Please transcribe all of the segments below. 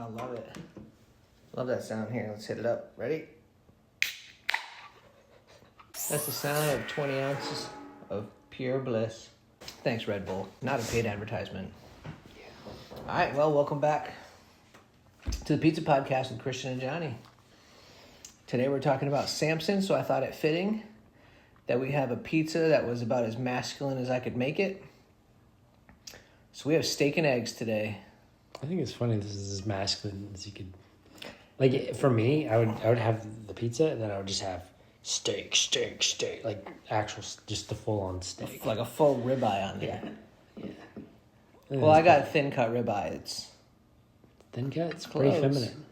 I love it. Love that sound. Here, let's hit it up. Ready? That's the sound of 20 ounces of pure bliss. Thanks, Red Bull. Not a paid advertisement. All right, well, welcome back to the Pizza Podcast with Christian and Johnny. Today we're talking about Samson, so I thought it fitting that we have a pizza that was about as masculine as I could make it. So we have steak and eggs today. I think it's funny this is as masculine as you could. Like, for me, I would have the pizza, and then I would just have steak. Like, actual, just the full-on steak. Like a full ribeye on there. Yeah. Well, I got a thin-cut ribeye. It's thin cut? It's close. pretty feminine.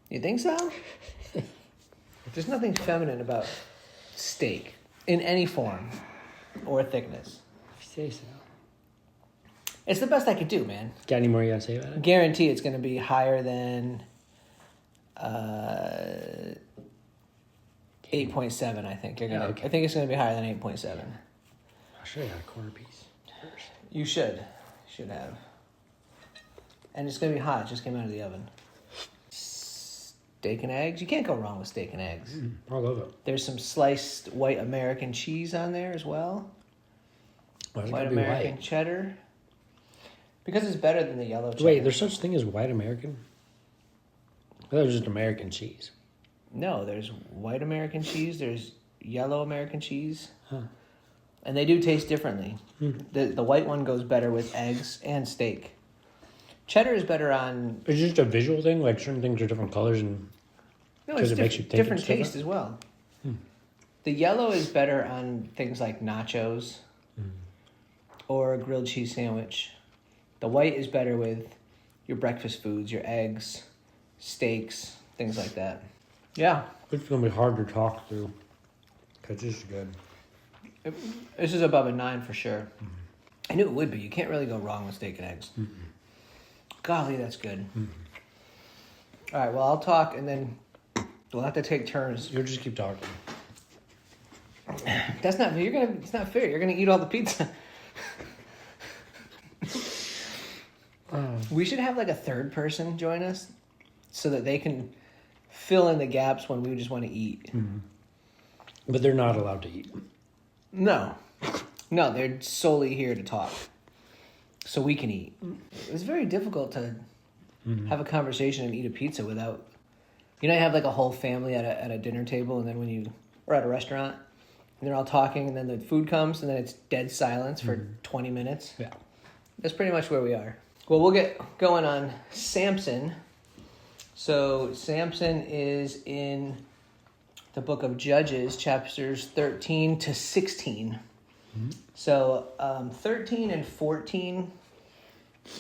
You think so? There's nothing feminine about steak in any form or thickness. If you say so. It's the best I could do, man. Got any more you gotta say about it? Guarantee it's going to be higher than 8.7, I think. Okay. I think it's going to be higher than 8.7. I should have got a quarter piece first. You should have. And it's going to be hot. It just came out of the oven. Steak and eggs. You can't go wrong with steak and eggs. I love it. There's some sliced white American cheese on there as well. White American cheddar. Because it's better than the yellow cheddar. Wait, there's such thing as white American? I thought it was just American cheese. No, there's white American cheese. There's yellow American cheese. Huh. And they do taste differently. The white one goes better with eggs and steak. Cheddar is better on... Is it just a visual thing? Like, certain things are different colors and... No, it's it makes you think different it's taste different? as well. The yellow is better on things like nachos or a grilled cheese sandwich. The white is better with your breakfast foods, your eggs, steaks, things like that. Yeah. It's going to be hard to talk through. Because this is good. This is above a 9 for sure. I knew it would be. You can't really go wrong with steak and eggs. Golly, that's good. All right, well, I'll talk, and then we'll have to take turns. You'll just keep talking. That's not... It's not fair. You're going to eat all the pizza. We should have like a third person join us so that they can fill in the gaps when we just want to eat. But they're not allowed to eat. No, they're solely here to talk so we can eat. It's very difficult to have a conversation and eat a pizza without, you have like a whole family at a dinner table, and then or at a restaurant, and they're all talking, and then the food comes, and then it's dead silence for 20 minutes. Yeah. That's pretty much where we are. Well, we'll get going on Samson. So Samson is in the book of Judges, chapters 13 to 16. So 13 and 14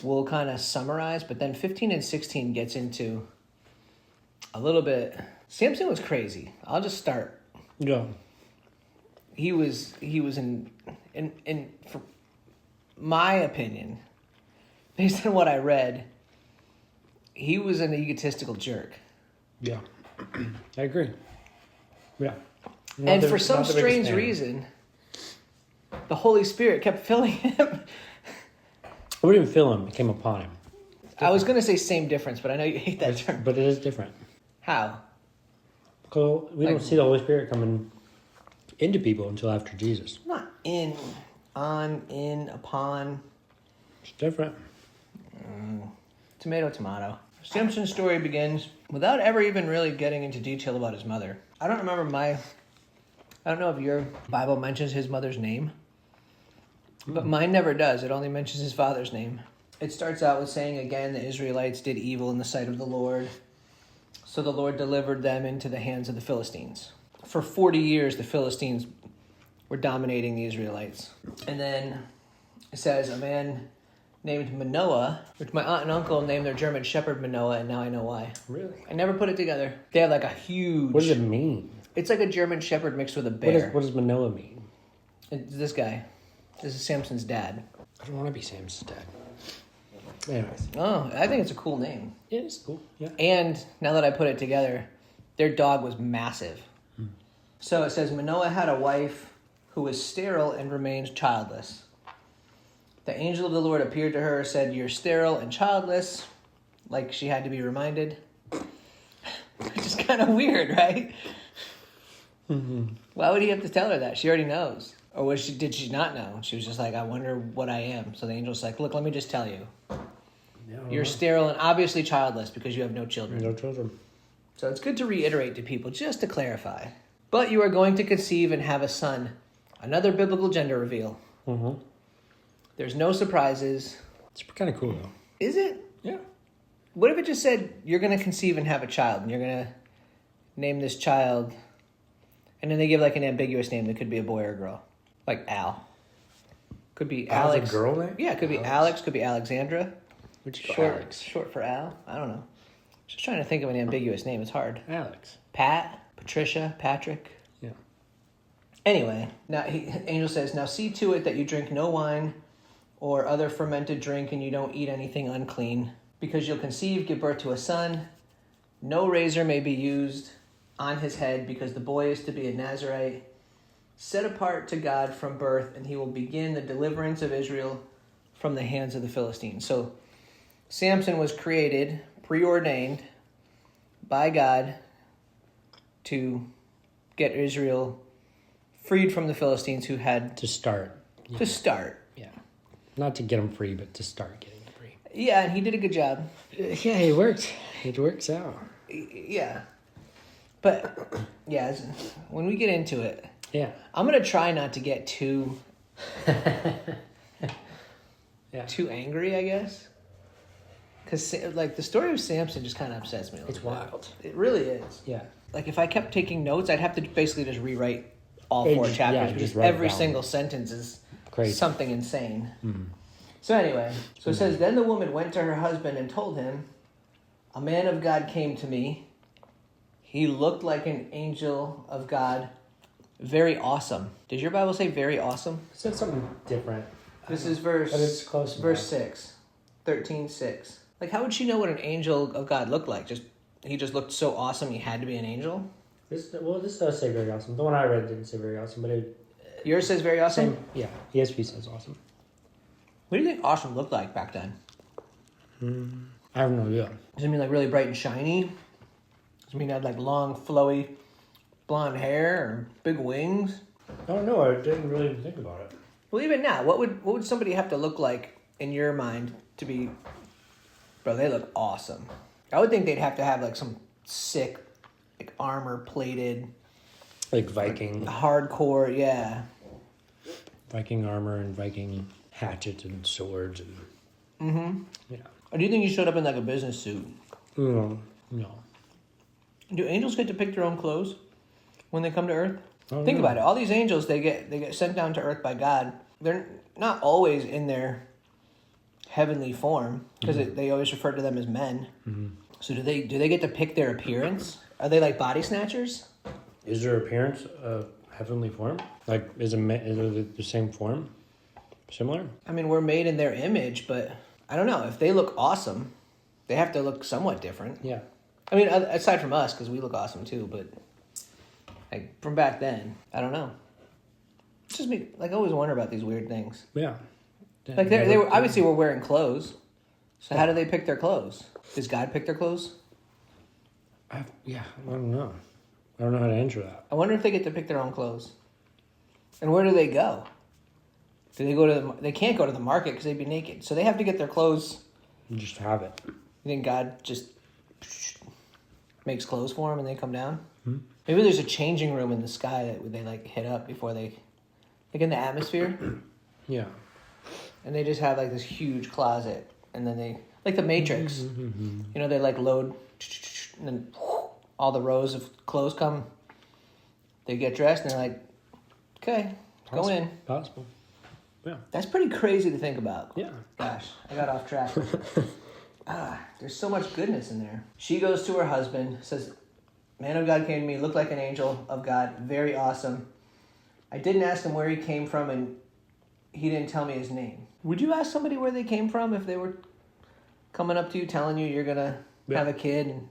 we'll kind of summarize, but then 15 and 16 gets into a little bit. Samson was crazy. I'll just start. Yeah. He was in for my opinion, based on what I read, he was an egotistical jerk. Yeah. I agree. Yeah. And for some strange reason, the Holy Spirit kept filling him. I wouldn't even feel him. It came upon him. I was going to say same difference, but I know you hate that term. But it is different. How? Because we don't see the Holy Spirit coming into people until after Jesus. Not in, upon. It's different. Tomato. Samson's story begins without ever even really getting into detail about his mother. I don't know if your Bible mentions his mother's name, but mine never does. It only mentions his father's name. It starts out with saying, again, the Israelites did evil in the sight of the Lord, so the Lord delivered them into the hands of the Philistines. For 40 years, the Philistines were dominating the Israelites. And then it says, a man named Manoah, which my aunt and uncle named their German shepherd Manoah, and now I know why. Really? I never put it together. They have like a huge... What does it mean? It's like a German shepherd mixed with a bear. What does Manoah mean? It's this guy. This is Samson's dad. I don't want to be Sam's dad. Anyways. Oh, I think it's a cool name. Yeah, it's cool. Yeah. And now that I put it together, their dog was massive. So it says, Manoah had a wife who was sterile and remained childless. The angel of the Lord appeared to her, said, "You're sterile and childless. like she had to be reminded. Which is kind of weird, right? Mm-hmm. Why would he have to tell her that? She already knows. Or did she not know? She was just like, I wonder what I am. So the angel's like, look, let me just tell you. You're sterile and obviously childless because you have no children. No children. So it's good to reiterate to people, just to clarify. But you are going to conceive and have a son. Another biblical gender reveal. Mm-hmm. There's no surprises. It's kind of cool, though. Is it? Yeah. What if it just said, you're going to conceive and have a child, and you're going to name this child, and then they give like an ambiguous name that could be a boy or a girl. Like Al. Could be Al's Alex. a girl name? Yeah, it could be Alex, could be Alexandra. Which Short for Al. I don't know. Just trying to think of an ambiguous name. It's hard. Alex. Pat, Patricia, Patrick. Yeah. Anyway, Angel says, now see to it that you drink no wine or other fermented drink and you don't eat anything unclean, because you'll conceive, give birth to a son. No razor may be used on his head, because the boy is to be a Nazirite, set apart to God from birth, and he will begin the deliverance of Israel from the hands of the Philistines. So Samson was created, preordained by God to get Israel freed from the Philistines, who had To start. Yeah. to start. Yeah. Not to get them free, but to start getting them free. Yeah, and he did a good job. Yeah, it worked. It works out. Yeah. But, yeah, when we get into it, Yeah. I'm going to try not to get too Yeah. too angry, I guess. Because, like, the story of Samson just kind of upsets me a little It's bit. wild. It really is. Yeah. Like, if I kept taking notes, I'd have to basically just rewrite all Yeah, four just- chapters, yeah, because just write it every down. single sentence is Crazy. something insane. Mm. So anyway, it says, then the woman went to her husband and told him, a man of God came to me. He looked like an angel of God. Very awesome. Does your Bible say very awesome? It said something different. This is verse But it's close verse enough. 6. 13:6. Like, how would she know what an angel of God looked like? He just looked so awesome he had to be an angel? This does say very awesome. The one I read didn't say very awesome, but it Yours says very awesome? same. Yeah, ESV says awesome. What do you think awesome looked like back then? I have no idea. Does it mean like really bright and shiny? Does it mean it had like long, flowy, blonde hair or big wings? I don't know. I didn't really even think about it. Well, even now, what would somebody have to look like in your mind to be, bro, they look awesome. I would think they'd have to have like some sick, like armor-plated, Like Viking, hardcore, yeah. Viking armor and Viking hatchets and swords and Mm-hmm. yeah. Or do you think you showed up in like a business suit? No. Do angels get to pick their own clothes when they come to Earth? I don't Think know. about it. All these angels, they get sent down to Earth by God. They're not always in their heavenly form, because they always refer to them as men. Mm-hmm. So do they get to pick their appearance? Are they like body snatchers? Is their appearance a heavenly form? Like, is it the same form? Similar? I mean, we're made in their image, but I don't know. If they look awesome, they have to look somewhat different. Yeah. I mean, aside from us, because we look awesome too, but like from back then, I don't know. It's just me. Like, I always wonder about these weird things. Yeah. Like they were obviously were wearing clothes. So how do they pick their clothes? Does God pick their clothes? I don't know. I don't know how to answer that. I wonder if they get to pick their own clothes. And where do they go? Do they go to they can't go to the market because they'd be naked. So they have to get their clothes. You just have it. You think God just makes clothes for them and they come down? Hmm? Maybe there's a changing room in the sky that they like hit up before they, like in the atmosphere, Yeah. and they just have like this huge closet, and then they like the Matrix. You know, they like load, and then all the rows of clothes come. They get dressed and they're like, okay, go in. Possible. Yeah. That's pretty crazy to think about. Yeah. Gosh, I got off track. There's so much goodness in there. She goes to her husband, says, man of God came to me, looked like an angel of God, very awesome. I didn't ask him where he came from, and he didn't tell me his name. Would you ask somebody where they came from if they were coming up to you, telling you you're going to have a kid? And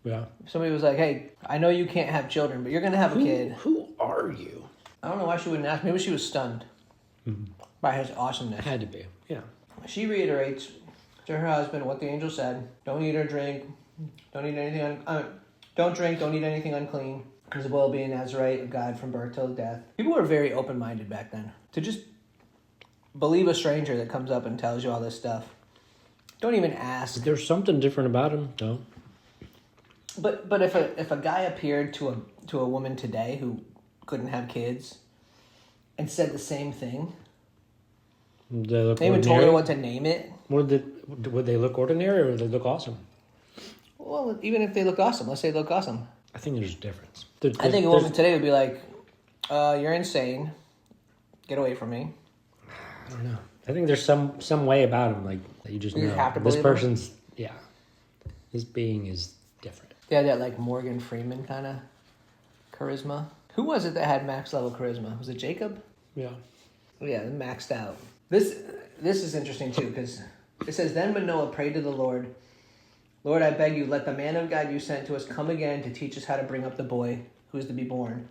Yeah. if somebody was like, hey, I know you can't have children, but you're going to have a kid. Who are you? I don't know why she wouldn't ask. Maybe she was stunned by his awesomeness. Had to be. Yeah. She reiterates, to her husband what the angel said. Don't eat or drink. Don't eat anything. Don't drink. Don't eat anything unclean. Because will be a Nazarite of God from birth till death. People were very open-minded back then. To just believe a stranger that comes up and tells you all this stuff. Don't even ask. There's something different about him, though. But if a guy appeared to a woman today who couldn't have kids and said the same thing, They even told her what to name it. Would they look ordinary or would they look awesome? Well, even if they look awesome, let's say they look awesome. I think there's a difference. I think a woman today would be like, "You're insane. Get away from me." I don't know. I think there's some way about him, like that you just know. Have to this believe person's his being is different. Yeah, that like Morgan Freeman kind of charisma. Who was it that had max level charisma? Was it Jacob? Yeah. Yeah, maxed out. This is interesting too because it says, "Then Manoah prayed to the Lord, Lord, I beg you, let the man of God you sent to us come again to teach us how to bring up the boy who is to be born."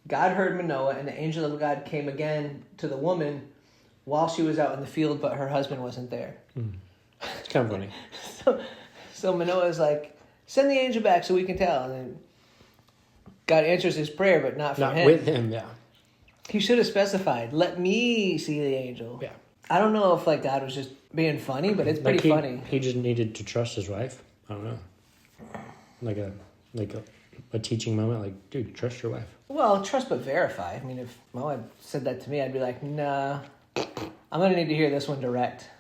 God heard Manoah, and the angel of God came again to the woman while she was out in the field, but her husband wasn't there. It's kind of funny. So Manoah is like, "Send the angel back so we can tell." And then God answers his prayer, but not for him. Not with him, yeah. He should have specified, "Let me see the angel." Yeah. I don't know if like God was just being funny, but it's pretty funny. He just needed to trust his wife. I don't know. Like a teaching moment, like, dude, trust your wife. Well, trust but verify. I mean, if Moab said that to me, I'd be like, nah, I'm going to need to hear this one direct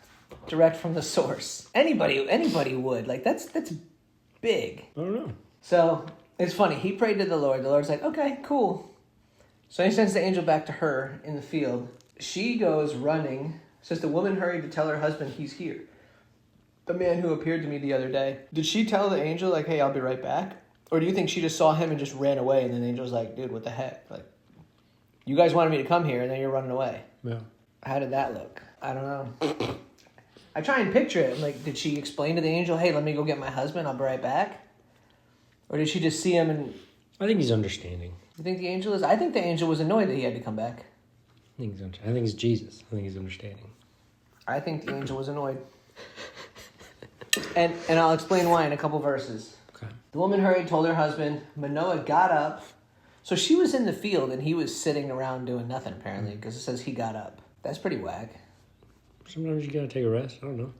from the source. Anybody would. Like, that's big. I don't know. So, it's funny. He prayed to the Lord. The Lord's like, okay, cool. So he sends the angel back to her in the field. She goes running. Says the woman hurried to tell her husband he's here. The man who appeared to me the other day. Did she tell the angel, like, hey, I'll be right back? Or do you think she just saw him and just ran away, and then the angel's like, dude, what the heck? Like, you guys wanted me to come here, and then you're running away. Yeah. How did that look? I don't know. I try and picture it. I'm like, did she explain to the angel, hey, let me go get my husband, I'll be right back? Or did she just see him and... I think he's understanding. You think the angel is? I think the angel was annoyed that he had to come back. I think it's Jesus. I think he's understanding. I think the angel was annoyed. And I'll explain why in a couple verses. Okay. The woman hurried, told her husband. Manoah got up. So she was in the field, and he was sitting around doing nothing, apparently, because it says he got up. That's pretty whack. Sometimes you gotta take a rest. I don't know.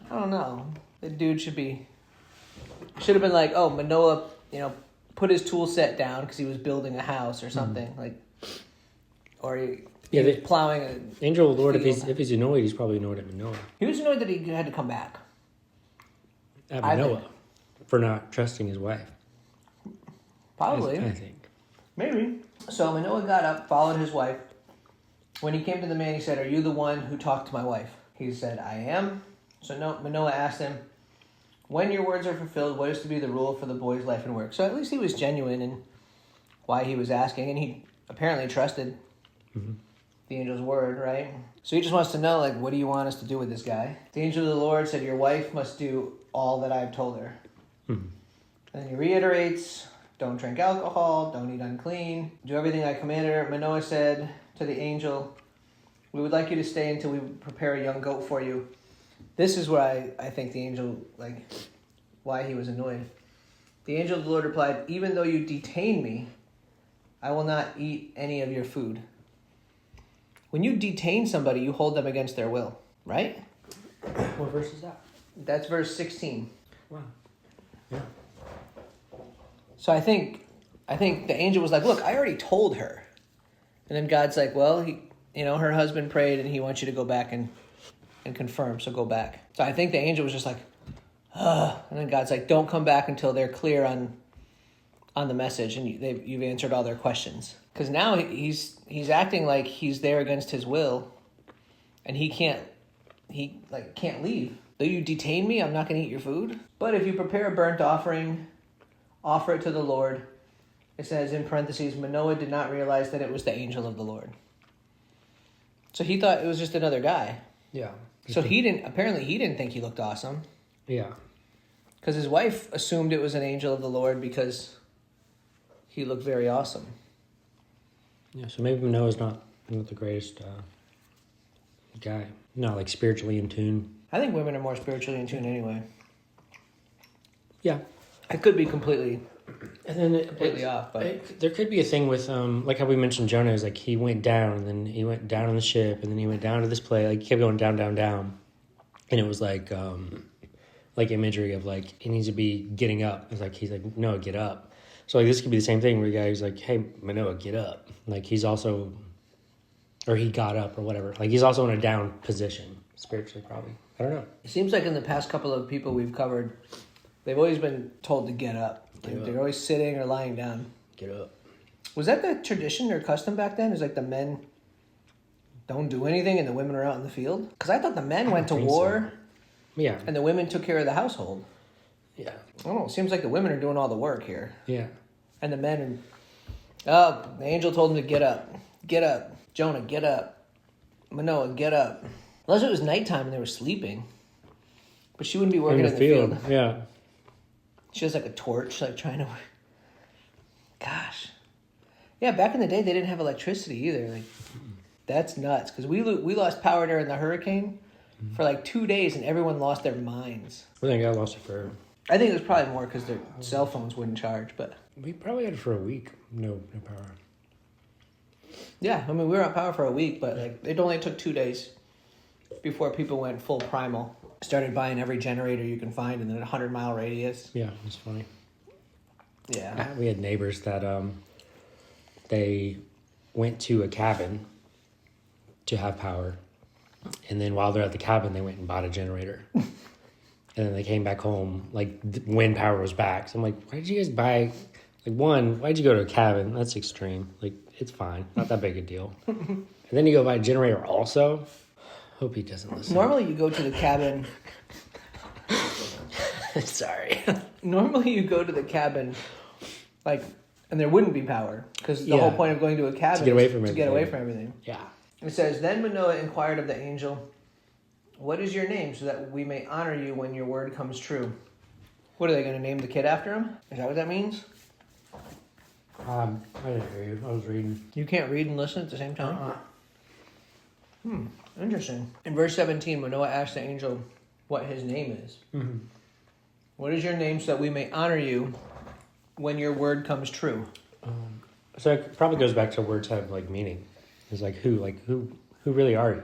I don't know. The dude should have been like, oh, Manoah, put his tool set down because he was building a house or something. Like, or he was plowing a angel of the Lord, field. if he's annoyed, he's probably annoyed at Manoah. He was annoyed that he had to come back. At Manoah. For not trusting his wife. Probably. I think. Maybe. So Manoah got up, followed his wife. When he came to the man, he said, are you the one who talked to my wife? He said, I am. So Manoah asked him, when your words are fulfilled, what is to be the rule for the boy's life and work? So at least he was genuine in why he was asking, and he apparently trusted the angel's word, right? So he just wants to know, like, what do you want us to do with this guy? The angel of the Lord said, your wife must do all that I have told her. And then he reiterates, don't drink alcohol, don't eat unclean, do everything I commanded her. Manoah said to the angel, we would like you to stay until we prepare a young goat for you. This is where I think the angel, like, why he was annoyed. The angel of the Lord replied, even though you detain me, I will not eat any of your food. When you detain somebody, you hold them against their will, right? What verse is that? That's verse 16. Wow. Yeah. So I think the angel was like, look, I already told her. And then God's like, well, her husband prayed and he wants you to go back and confirm, so go back. So I think the angel was just like, ugh. And then God's like, don't come back until they're clear on the message and you've answered all their questions. Because now he's acting like he's there against his will, and he can't leave. Though you detain me, I'm not going to eat your food. But if you prepare a burnt offering, offer it to the Lord. It says in parentheses, Manoah did not realize that it was the angel of the Lord. So he thought it was just another guy. Yeah. So he didn't think he looked awesome. Yeah. Because his wife assumed it was an angel of the Lord because he looked very awesome. Yeah, so maybe Manoah's not the greatest guy. not like spiritually in tune. I think women are more spiritually in tune anyway. Yeah. I could be completely completely off, but there could be a thing with like how we mentioned Jonah is like he went down and then he went down on the ship and then he went down to this place, like he kept going down, and it was like imagery of like he needs to be getting up. It's like he's like, no, get up. So like this could be the same thing where the guy who's like, hey Manoah, get up. Like he's also, or he got up or whatever. Like he's also in a down position spiritually, probably. I don't know. it seems like in the past couple of people we've covered, they've always been told to get up. Like they're always sitting or lying down. Get up. Was that the tradition or custom back then? Is like the men don't do anything and the women are out in the field? Because I thought the men went to war. So. Yeah. And the women took care of the household. Yeah. I don't know. It seems like the women are doing all the work here. Yeah. And the men are... Oh, the angel told him to get up. Get up. Jonah, get up. Manoah, get up. Unless it was nighttime and they were sleeping. But she wouldn't be working in the field. Yeah. She has like a torch, like trying to... Gosh. Yeah, back in the day, they didn't have electricity either. Like, that's nuts. Because we lost power during the hurricane for like 2 days, and everyone lost their minds. I think I lost it for... I think it was probably more because their cell phones wouldn't charge, but... We probably had it for a week. No power. Yeah, I mean, we were on power for a week, but like it only took 2 days before people went full primal. Started buying every generator you can find in a 100-mile radius. Yeah, it's funny. Yeah. We had neighbors that they went to a cabin to have power, and then while they're at the cabin, they went and bought a generator. And then they came back home, like, when power was back. So I'm like, why did you guys buy... Like, one, why'd you go to a cabin? That's extreme. Like, it's fine. Not that big a deal. And then you go buy a generator also. Hope he doesn't listen. Normally you go to the cabin... Sorry. Normally you go to the cabin, like, and there wouldn't be power. Because the whole point of going to a cabin to get away from is to everything. get away from everything. Yeah. It says, Then Manoah inquired of the angel, What is your name, so that we may honor you when your word comes true? What, are they going to name the kid after him? Is that what that means? I didn't hear you. I was reading. You can't read and listen at the same time? Interesting. In verse 17, Manoah asked the angel what his name is. Mm-hmm. What is your name, so that we may honor you when your word comes true? So it probably goes back to words have, like, meaning. It's like, who really are you?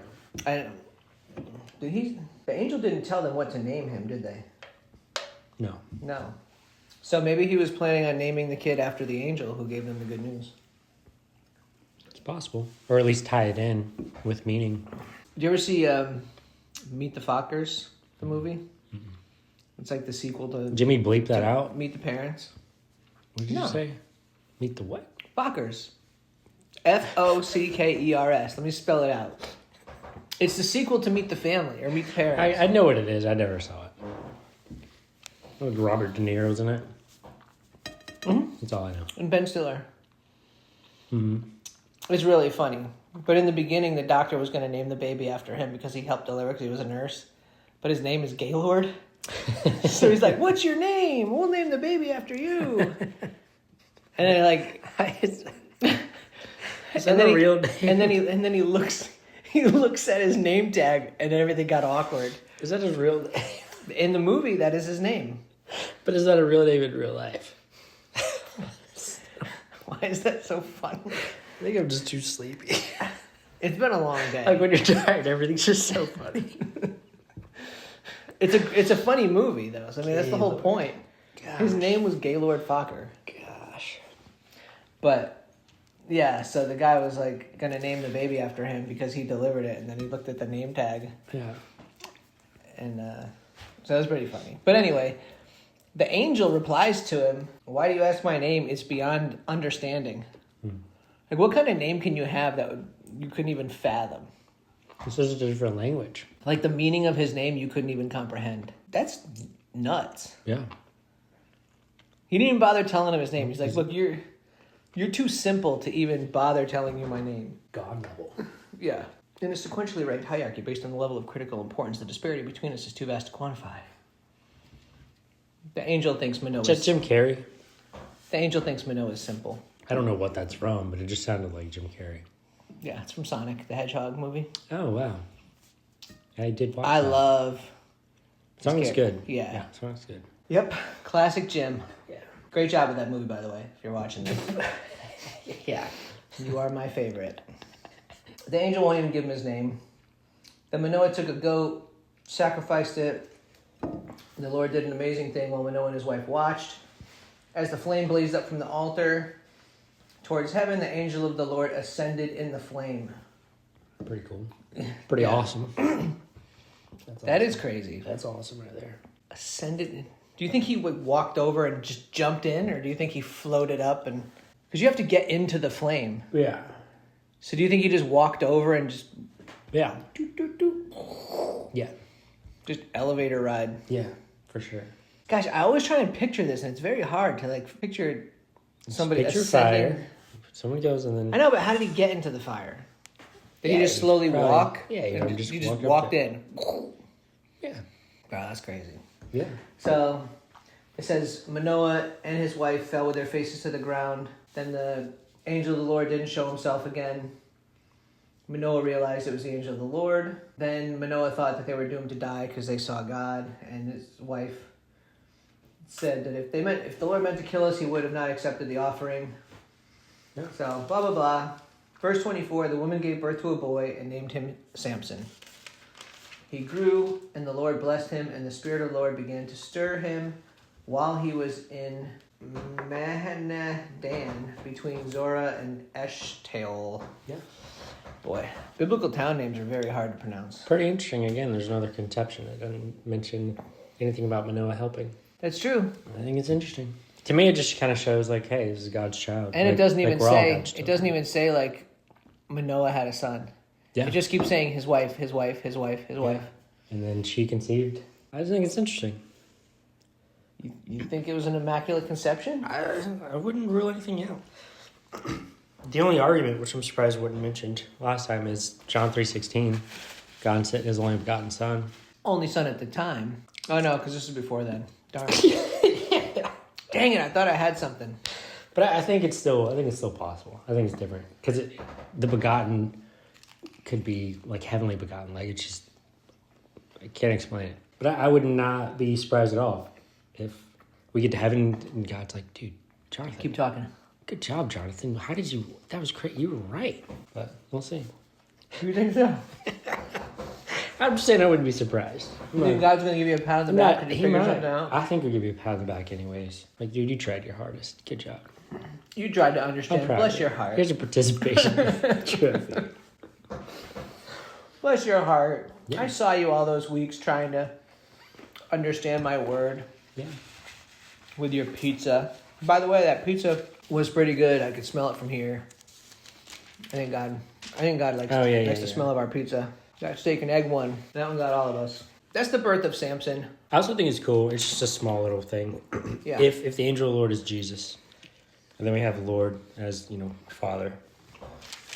The angel didn't tell them what to name him, did they? No. No. So maybe he was planning on naming the kid after the angel who gave them the good news. It's possible. Or at least tie it in with meaning. Did you ever see Meet the Fockers, the movie? Mm-mm. It's like the sequel to... Jimmy bleep that out? Meet the Parents. What did you say? Meet the what? Fockers. Fockers. Let me spell it out. It's the sequel to Meet the Family, or Meet the Parents. I know what it is. I never saw it. With Robert De Niro's in it. Mm-hmm. That's all I know. And Ben Stiller. Mm-hmm. It's really funny. But in the beginning, the doctor was going to name the baby after him because he helped deliver because he was a nurse. But his name is Gaylord. So he's like, what's your name? We'll name the baby after you. And then like... Is that a real name? And then he looks at his name tag and everything got awkward. Is that his real name? In the movie, that is his name. But is that a real name in real life? Why is that so funny? I think I'm just too sleepy. It's been a long day. Like when you're tired, everything's just so funny. It's a funny movie though. So I mean, that's the whole point. Gosh. His name was Gaylord Focker. Gosh. But yeah, so the guy was like gonna name the baby after him because he delivered it, and then he looked at the name tag. Yeah. And so that was pretty funny. But anyway, the angel replies to him, "Why do you ask my name? It's beyond understanding." Like, what kind of name can you have that you couldn't even fathom? This is a different language. Like, the meaning of his name you couldn't even comprehend. That's nuts. Yeah. He didn't even bother telling him his name. He's like, look, you're too simple to even bother telling you my name. God level. Yeah. In a sequentially ranked hierarchy based on the level of critical importance, the disparity between us is too vast to quantify. The angel thinks Manoah is... Jim Carrey? The angel thinks Manoah is simple. I don't know what that's from, but it just sounded like Jim Carrey. Yeah, it's from Sonic the Hedgehog movie. Oh, wow. I did watch I that. love... Song's good. Yeah. Song's good. Yep. Classic Jim. Yeah. Great job with that movie, by the way, if you're watching this. Yeah. You are my favorite. The angel won't even give him his name. Then Manoah took a goat, sacrificed it. The Lord did an amazing thing while Manoah and his wife watched. As the flame blazed up from the altar towards heaven, the angel of the Lord ascended in the flame. Pretty cool. Pretty awesome. That is crazy. That's awesome right there. Ascended. Do you think he walked over and just jumped in, or do you think he floated up and... Because you have to get into the flame. Yeah. So do you think he just walked over and just... Yeah. Doo, doo, doo, Yeah. just elevator ride? Yeah, for sure. Gosh, I always try and picture this, and it's very hard to picture somebody Picture ascending. fire. Someone goes and then... I know, but how did he get into the fire? Did he just slowly probably- walk? Yeah, And just you just walk up walked there. in. Yeah. Wow, that's crazy. Yeah. So it says Manoah and his wife fell with their faces to the ground. Then the angel of the Lord didn't show himself again. Manoah realized it was the angel of the Lord. Then Manoah thought that they were doomed to die because they saw God, and his wife said that if the Lord meant to kill us, he would have not accepted the offering. Yeah. So blah blah blah. Verse 24: the woman gave birth to a boy and named him Samson. He grew, and the Lord blessed him, and the Spirit of the Lord began to stir him while he was in Mahanadan, between Zorah and Eshtaol. Yeah. Boy, biblical town names are very hard to pronounce. Pretty interesting. Again, there's another conception. It doesn't mention anything about Manoah helping. That's true. I think it's interesting. To me, it just kind of shows hey, this is God's child. And it doesn't even we're all say, God's it doesn't even say Manoah had a son. Yeah. It just keeps saying his wife, his wife, his wife, his wife. And then she conceived. I just think it's interesting. You think it was an immaculate conception? I wouldn't rule anything out. The only argument, which I'm surprised wasn't mentioned last time, is John 3:16. God sent his only begotten son. Only son at the time. Oh no, because this is before then. Darn. Dang it! I thought I had something. But I think it's still possible. I think it's different because the begotten could be heavenly begotten. It's just I can't explain it. But I would not be surprised at all if we get to heaven and God's like, dude, Jonathan, Keep talking. good job, Jonathan. How did you? That was great. You were right. But we'll see. You think so? I'm just saying I wouldn't be surprised. You think God's going to give you a pat on the back and you figure something out? I think he'll give you a pat on the back anyways. Dude, you tried your hardest. Good job. You tried to I'm understand. proud Bless of your you. heart. Here's a participation trophy. Bless your heart. Yeah. I saw you all those weeks trying to understand my word Yeah. with your pizza. By the way, that pizza was pretty good. I could smell it from here. I think God likes the smell of our pizza. That steak and egg one. That one got all of us. That's the birth of Samson. I also think it's cool. It's just a small little thing. Yeah. If the angel of the Lord is Jesus, and then we have the Lord as, Father.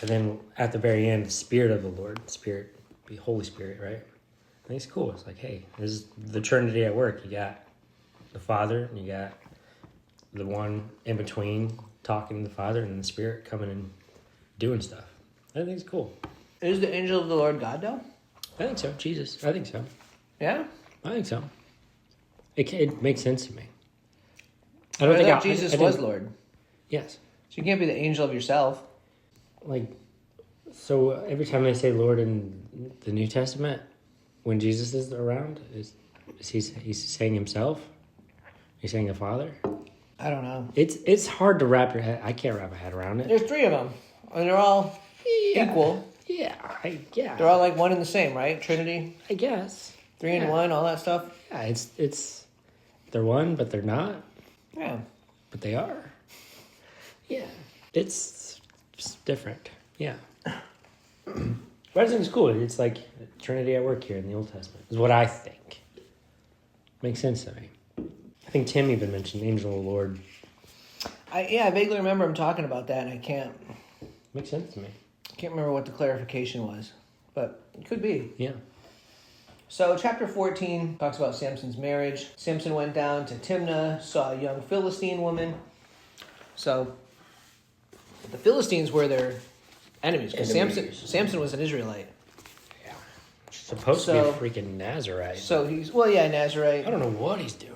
And then at the very end, the Spirit of the Lord, Spirit, be Holy Spirit, right? I think it's cool. It's hey, this is the Trinity at work. You got the Father, and you got the one in between talking to the Father, and the Spirit coming and doing stuff. I think it's cool. Is the angel of the Lord God, though? I think so. Jesus. I think so. Yeah? I think so. It makes sense to me. I thought Jesus was Lord. Yes. So you can't be the angel of yourself. So every time they say Lord in the New Testament, when Jesus is around, is he's saying himself? He's saying the Father? I don't know. It's hard to wrap your head. I can't wrap my head around it. There's three of them. And they're all equal. Yeah. They're all one and the same, right? Trinity? I guess. 3 in 1, all that stuff? Yeah, it's they're one, but they're not. Yeah. But they are. Yeah. It's different. Yeah. But I think it's cool. It's Trinity at work here in the Old Testament, is what I think. Makes sense to me. I think Tim even mentioned Angel of the Lord. I vaguely remember him talking about that, and I can't Makes sense to me. remember what the clarification was. But it could be. Yeah. So chapter 14 talks about Samson's marriage. Samson went down to Timnah, saw a young Philistine woman. So the Philistines were their enemies, because Samson was an Israelite. Yeah. Which supposed to be a freaking Nazarite. So he's Nazarite. I don't know what he's doing.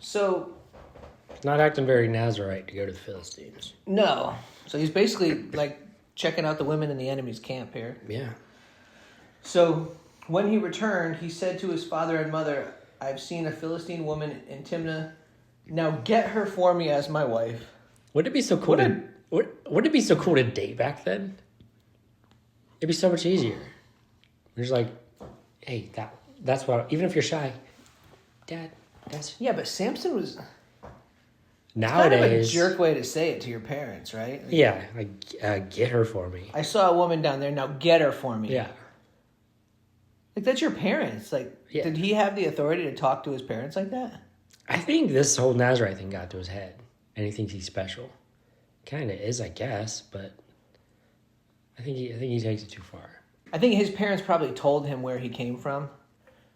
So He's not acting very Nazarite to go to the Philistines. no. So he's basically like checking out the women in the enemy's camp here. Yeah. So when he returned, he said to his father and mother, "I've seen a Philistine woman in Timnah. Now get her for me as my wife." Wouldn't it be so cool wouldn't it be so cool to date back then? It'd be so much easier. You're just like, hey, that's what, even if you're shy, Dad, that's... Yeah, but Samson was Nowadays... kind of a jerk way to say it to your parents, right? Like, yeah, like, get her for me. I saw a woman down there, now get her for me. Yeah. Like, that's your parents. Like, Yeah. Did he have the authority to talk to his parents like that? I think this whole Nazarite thing got to his head. And he thinks he's special. Kind of is, I guess, but I think he takes it too far. I think his parents probably told him where he came from,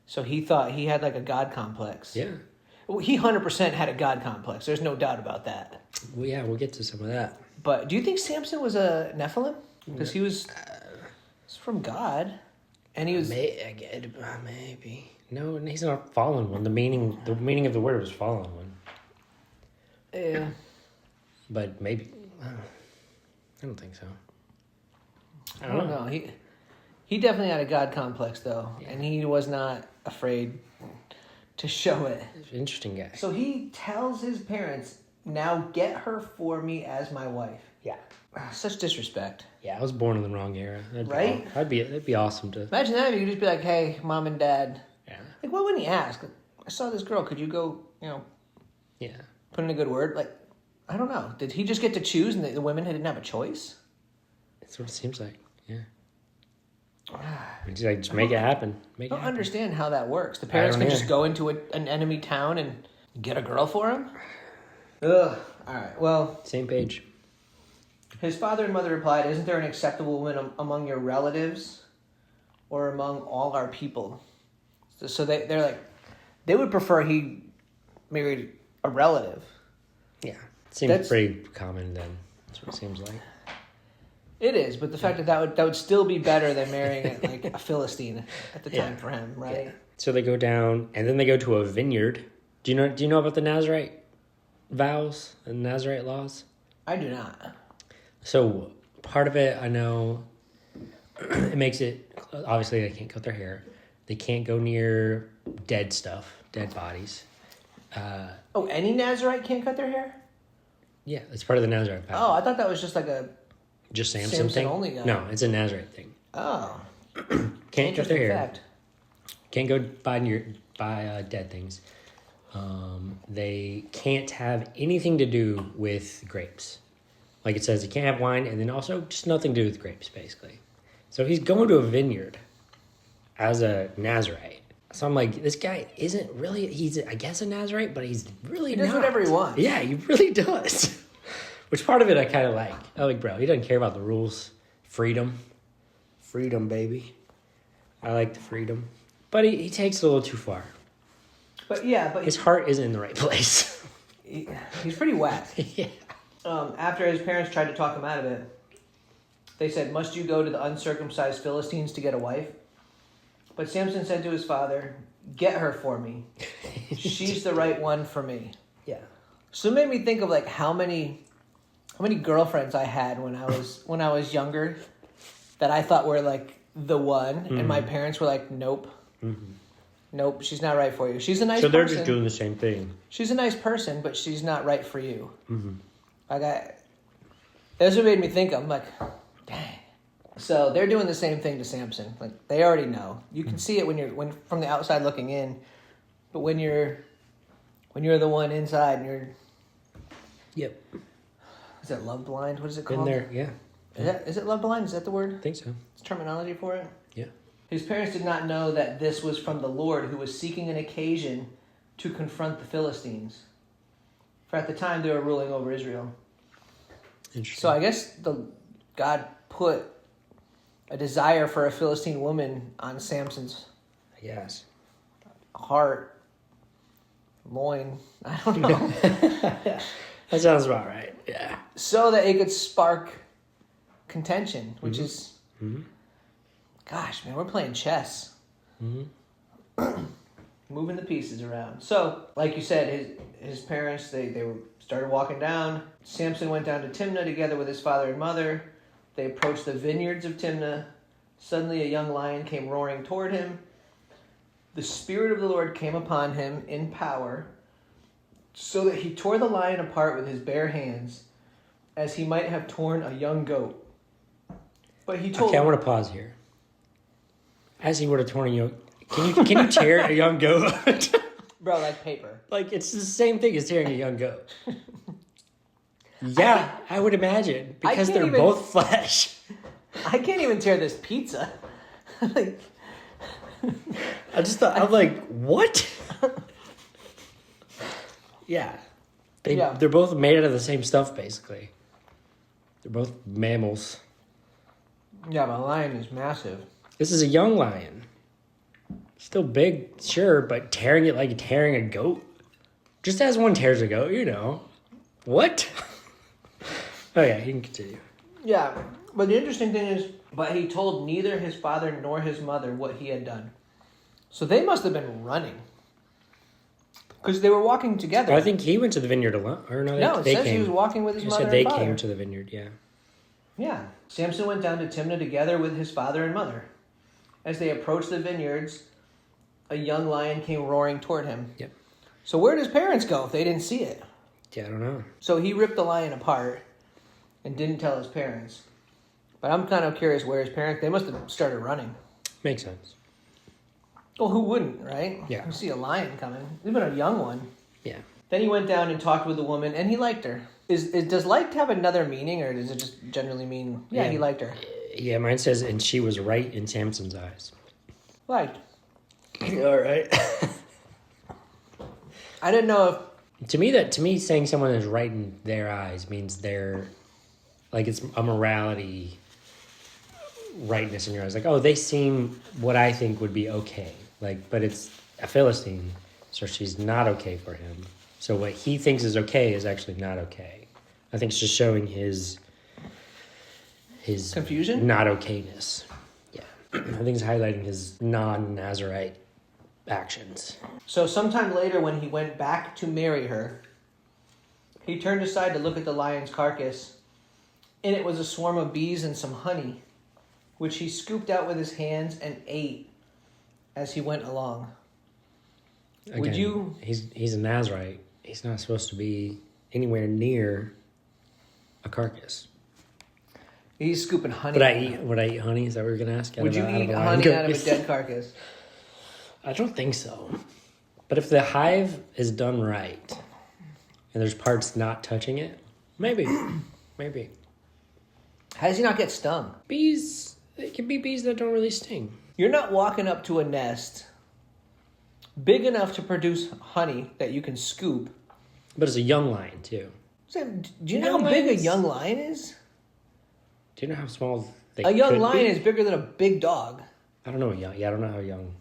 so he thought he had like a God complex. Yeah. Well, he 100% had a God complex. There's no doubt about that. Well, yeah, we'll get to some of that. But do you think Samson was a Nephilim? Because he was from God, and he was... Maybe. No, he's not a fallen one. The meaning of the word was fallen one. Yeah. But maybe... I don't think so. I don't know. He definitely had a God complex, though, and he was not afraid to show it. Interesting guy. So he tells his parents, "Now get her for me as my wife." Yeah. Such disrespect. Yeah, I was born in the wrong era. Right? That'd be awesome to... Imagine that if you could just be like, "Hey, Mom and Dad." Yeah. Like, what wouldn't he ask? "I saw this girl. Could you go, Yeah. put in a good word?" Like, I don't know. Did he just get to choose and the women didn't have a choice? That's what it seems like. Yeah. Just make it happen. I don't understand how that works. The parents can just go into an enemy town and get a girl for him? Ugh. All right. Well, same page. His father and mother replied, "Isn't there an acceptable woman among your relatives or among all our people?" So they're like, they would prefer he married a relative. Yeah. Seems pretty common then. That's what it seems like. It is, but the fact that would still be better than marrying like a Philistine at the time for him, right? Yeah. So they go down, and then they go to a vineyard. Do you know about the Nazarite vows and Nazarite laws? I do not. So part of it, I know, it makes it, obviously they can't cut their hair. They can't go near dead stuff, dead bodies. Any Nazarite can't cut their hair? Yeah, it's part of the Nazarite vow. Oh, I thought that was just like a... Just Samson thing? only guy. No, it's a Nazarite thing. Oh. Can't cut their hair. Fact. Can't go by dead things. They can't have anything to do with grapes. Like it says, you can't have wine, and then also just nothing to do with grapes, basically. So he's going to a vineyard as a Nazarite. So I'm like, this guy isn't really, he's, I guess, a Nazarite, but he's really not. He does whatever he wants. Yeah, he really does. Which part of it I kind of like. I'm like, bro, he doesn't care about the rules. Freedom. Freedom, baby. I like the freedom. But he takes it a little too far. But his heart isn't in the right place. He's pretty whack. Yeah. After his parents tried to talk him out of it, they said, "Must you go to the uncircumcised Philistines to get a wife?" But Samson said to his father, "Get her for me. She's the right one for me." Yeah. So it made me think of like how many girlfriends I had when I was younger that I thought were like the one, and my parents were like, "Nope, nope, she's not right for you. She's a nice person." So they're just doing the same thing. She's a nice person, but she's not right for you. Mm-hmm. That's what made me think. I'm like, dang. So they're doing the same thing to Samson. Like they already know. You can see it when from the outside looking in, but when you're the one inside and you're. Yep. Is that love blind? What is it called? Been there, yeah. Is it love blind? Is that the word? I think so. It's terminology for it? Yeah. His parents did not know that this was from the Lord, who was seeking an occasion to confront the Philistines. For at the time they were ruling over Israel. Interesting. So I guess God put a desire for a Philistine woman on Samson's heart, loin. I don't know. That sounds about right. Yeah. So that it could spark contention, which is Gosh, man, we're playing chess. Mm-hmm. Moving the pieces around. So, like you said, his parents, they started walking down. Samson went down to Timnah together with his father and mother. They approached the vineyards of Timnah. Suddenly a young lion came roaring toward him. The Spirit of the Lord came upon him in power, so that he tore the lion apart with his bare hands, as he might have torn a young goat. But he told... Okay, I want to pause here. As he would have torn a young... Can you tear a young goat? Bro, like paper. Like, it's the same thing as tearing a young goat. Yeah, I would imagine. Because they're both flesh. I can't even tear this pizza. Like... I just thought, I'm like, what? Yeah. They're both made out of the same stuff, basically. They're both mammals. Yeah, but a lion is massive. This is a young lion. Still big, sure, but tearing it like tearing a goat? Just as one tears a goat, you know. What? Oh, yeah, you can continue. Yeah, but the interesting thing is, but he told neither his father nor his mother what he had done. So they must have been running. Because they were walking together. I think he went to the vineyard alone. Or no, it says he was walking with his mother and father. They came to the vineyard, yeah. Yeah. Samson went down to Timnah together with his father and mother. As they approached the vineyards, a young lion came roaring toward him. Yep. So where did his parents go if they didn't see it? Yeah, I don't know. So he ripped the lion apart and didn't tell his parents. But I'm kind of curious where his parents... They must have started running. Makes sense. Well, who wouldn't, right? Yeah. You see a lion coming. Even a young one. Yeah. Then he went down and talked with the woman, and he liked her. Does liked have another meaning, or does it just generally mean, yeah, he liked her? Yeah, mine says, and she was right in Samson's eyes. Liked. All right. I didn't know if... To me, saying someone is right in their eyes means they're, like, it's a morality rightness in your eyes. Like, oh, they seem what I think would be okay. Like, but it's a Philistine, so she's not okay for him. So what he thinks is okay is actually not okay. I think it's just showing his confusion, not okayness. Yeah, I think it's highlighting his non-Nazirite actions. So sometime later, when he went back to marry her, he turned aside to look at the lion's carcass. In it was a swarm of bees and some honey, which he scooped out with his hands and ate as he went along. Again, Would you... He's a Nazirite. He's not supposed to be anywhere near a carcass. He's scooping honey. Would I eat honey? Is that what you're going to ask? Would you eat honey out of a dead carcass? I don't think so. But if the hive is done right, and there's parts not touching it, maybe. Maybe. How does he not get stung? Bees, it can be bees that don't really sting. You're not walking up to a nest big enough to produce honey that you can scoop. But it's a young lion, too. Do you know how big a young lion is? Do you know how small they A young could lion be? is bigger than a big dog. I don't know young. Yeah, I don't know how young.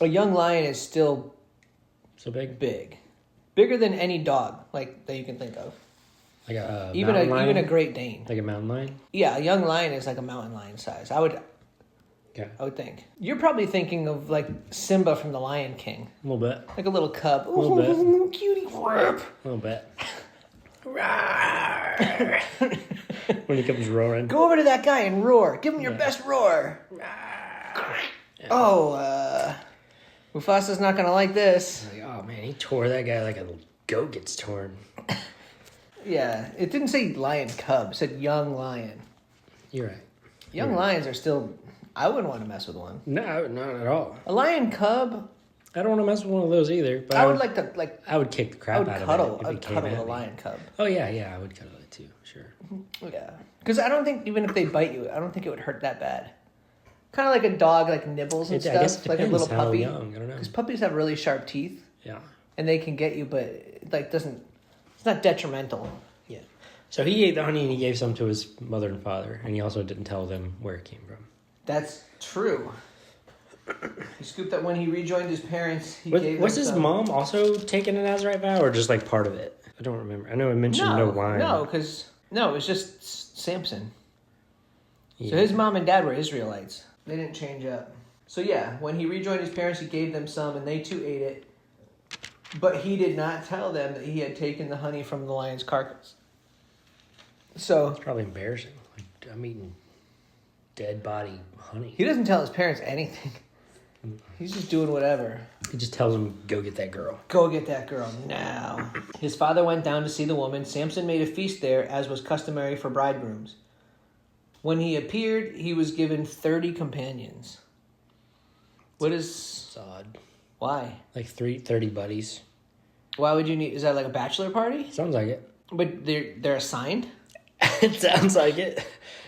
A young lion is still So big? big. Bigger than any dog like that you can think of. Like a Even a Great Dane. Like a mountain lion? Yeah, a young lion is like a mountain lion size. I would think. You're probably thinking of like Simba from The Lion King. A little bit. Like a little cub. A little bit. Cutie. A little bit. When he comes roaring. Go over to that guy and roar. Give him your best roar. Oh, Mufasa's not gonna like this. Like, oh man, he tore that guy like a goat gets torn. Yeah, it didn't say lion cub. It said young lion. You're right. Young lions are still... I wouldn't want to mess with one. No, not at all. A lion cub... I don't want to mess with one of those either. But I would like to... I would kick the crap out of it. I would cuddle with a lion cub. Oh, yeah, I would cuddle it too, sure. Yeah. Because I don't think, even if they bite you, I don't think it would hurt that bad. Kind of like a dog, like nibbles and stuff. I guess it like a little how puppy. young, I don't know. Because puppies have really sharp teeth. Yeah. And they can get you, but it like doesn't... It's not detrimental. Yeah. So he ate the honey and he gave some to his mother and father. And he also didn't tell them where it came from. That's true. He scooped up when he rejoined his parents. He gave them was his some... mom also taking a Nazirite vow or just like part of it? I don't remember. I know it mentioned no wine. No, because... No, it was just Samson. Yeah. So his mom and dad were Israelites. They didn't change up. So yeah, when he rejoined his parents, he gave them some, and they too ate it. But he did not tell them that he had taken the honey from the lion's carcass. So It's probably embarrassing. Like, I'm eating dead body honey. he doesn't tell his parents anything. He's just doing whatever. He just tells them, go get that girl. Go get that girl now. His father went down to see the woman. Samson made a feast there, as was customary for bridegrooms. When he appeared, he was given 30 companions. What is... Odd. Why? Like 30 buddies. Why would you need... Is that like a bachelor party? Sounds like it. But they're assigned? It sounds like it.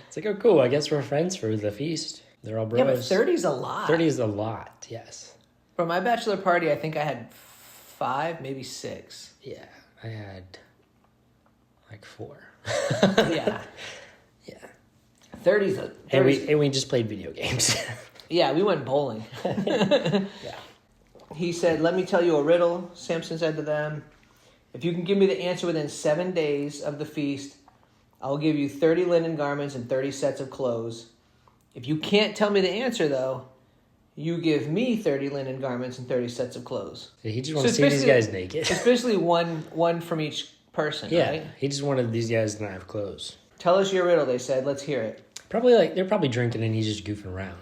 It's like, oh, cool. I guess we're friends for the feast. They're all bros. Yeah, but 30's a lot. 30 is a lot, yes. For my bachelor party, I think I had 5, maybe 6. Yeah, I had like 4. Yeah. Yeah. 30's a... And we just played video games. Yeah, we went bowling. Yeah. He said, let me tell you a riddle. Samson said to them, if you can give me the answer within 7 days of the feast, I will give you 30 linen garments and 30 sets of clothes. If you can't tell me the answer, though, you give me 30 linen garments and 30 sets of clothes. He just wants to see these guys naked. Especially one from each person, yeah, right? he just wanted these guys to not have clothes. Tell us your riddle, they said. Let's hear it. They're probably drinking and he's just goofing around.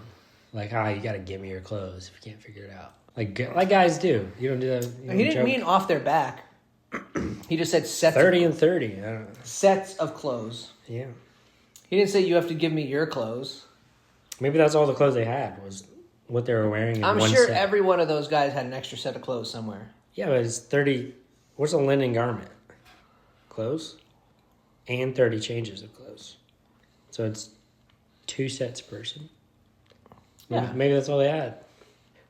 Like, you got to give me your clothes if you can't figure it out. Like guys do. You don't do that. He didn't mean off their back. He just said sets 30 and 30. I don't know. Sets of clothes. Yeah. He didn't say you have to give me your clothes. Maybe that's all the clothes they had was what they were wearing in I'm one sure set. every one of those guys had an extra set of clothes somewhere. Yeah, but it's 30. What's a linen garment? Clothes? And 30 changes of clothes. So it's 2 sets per person. Yeah. Maybe that's all they had.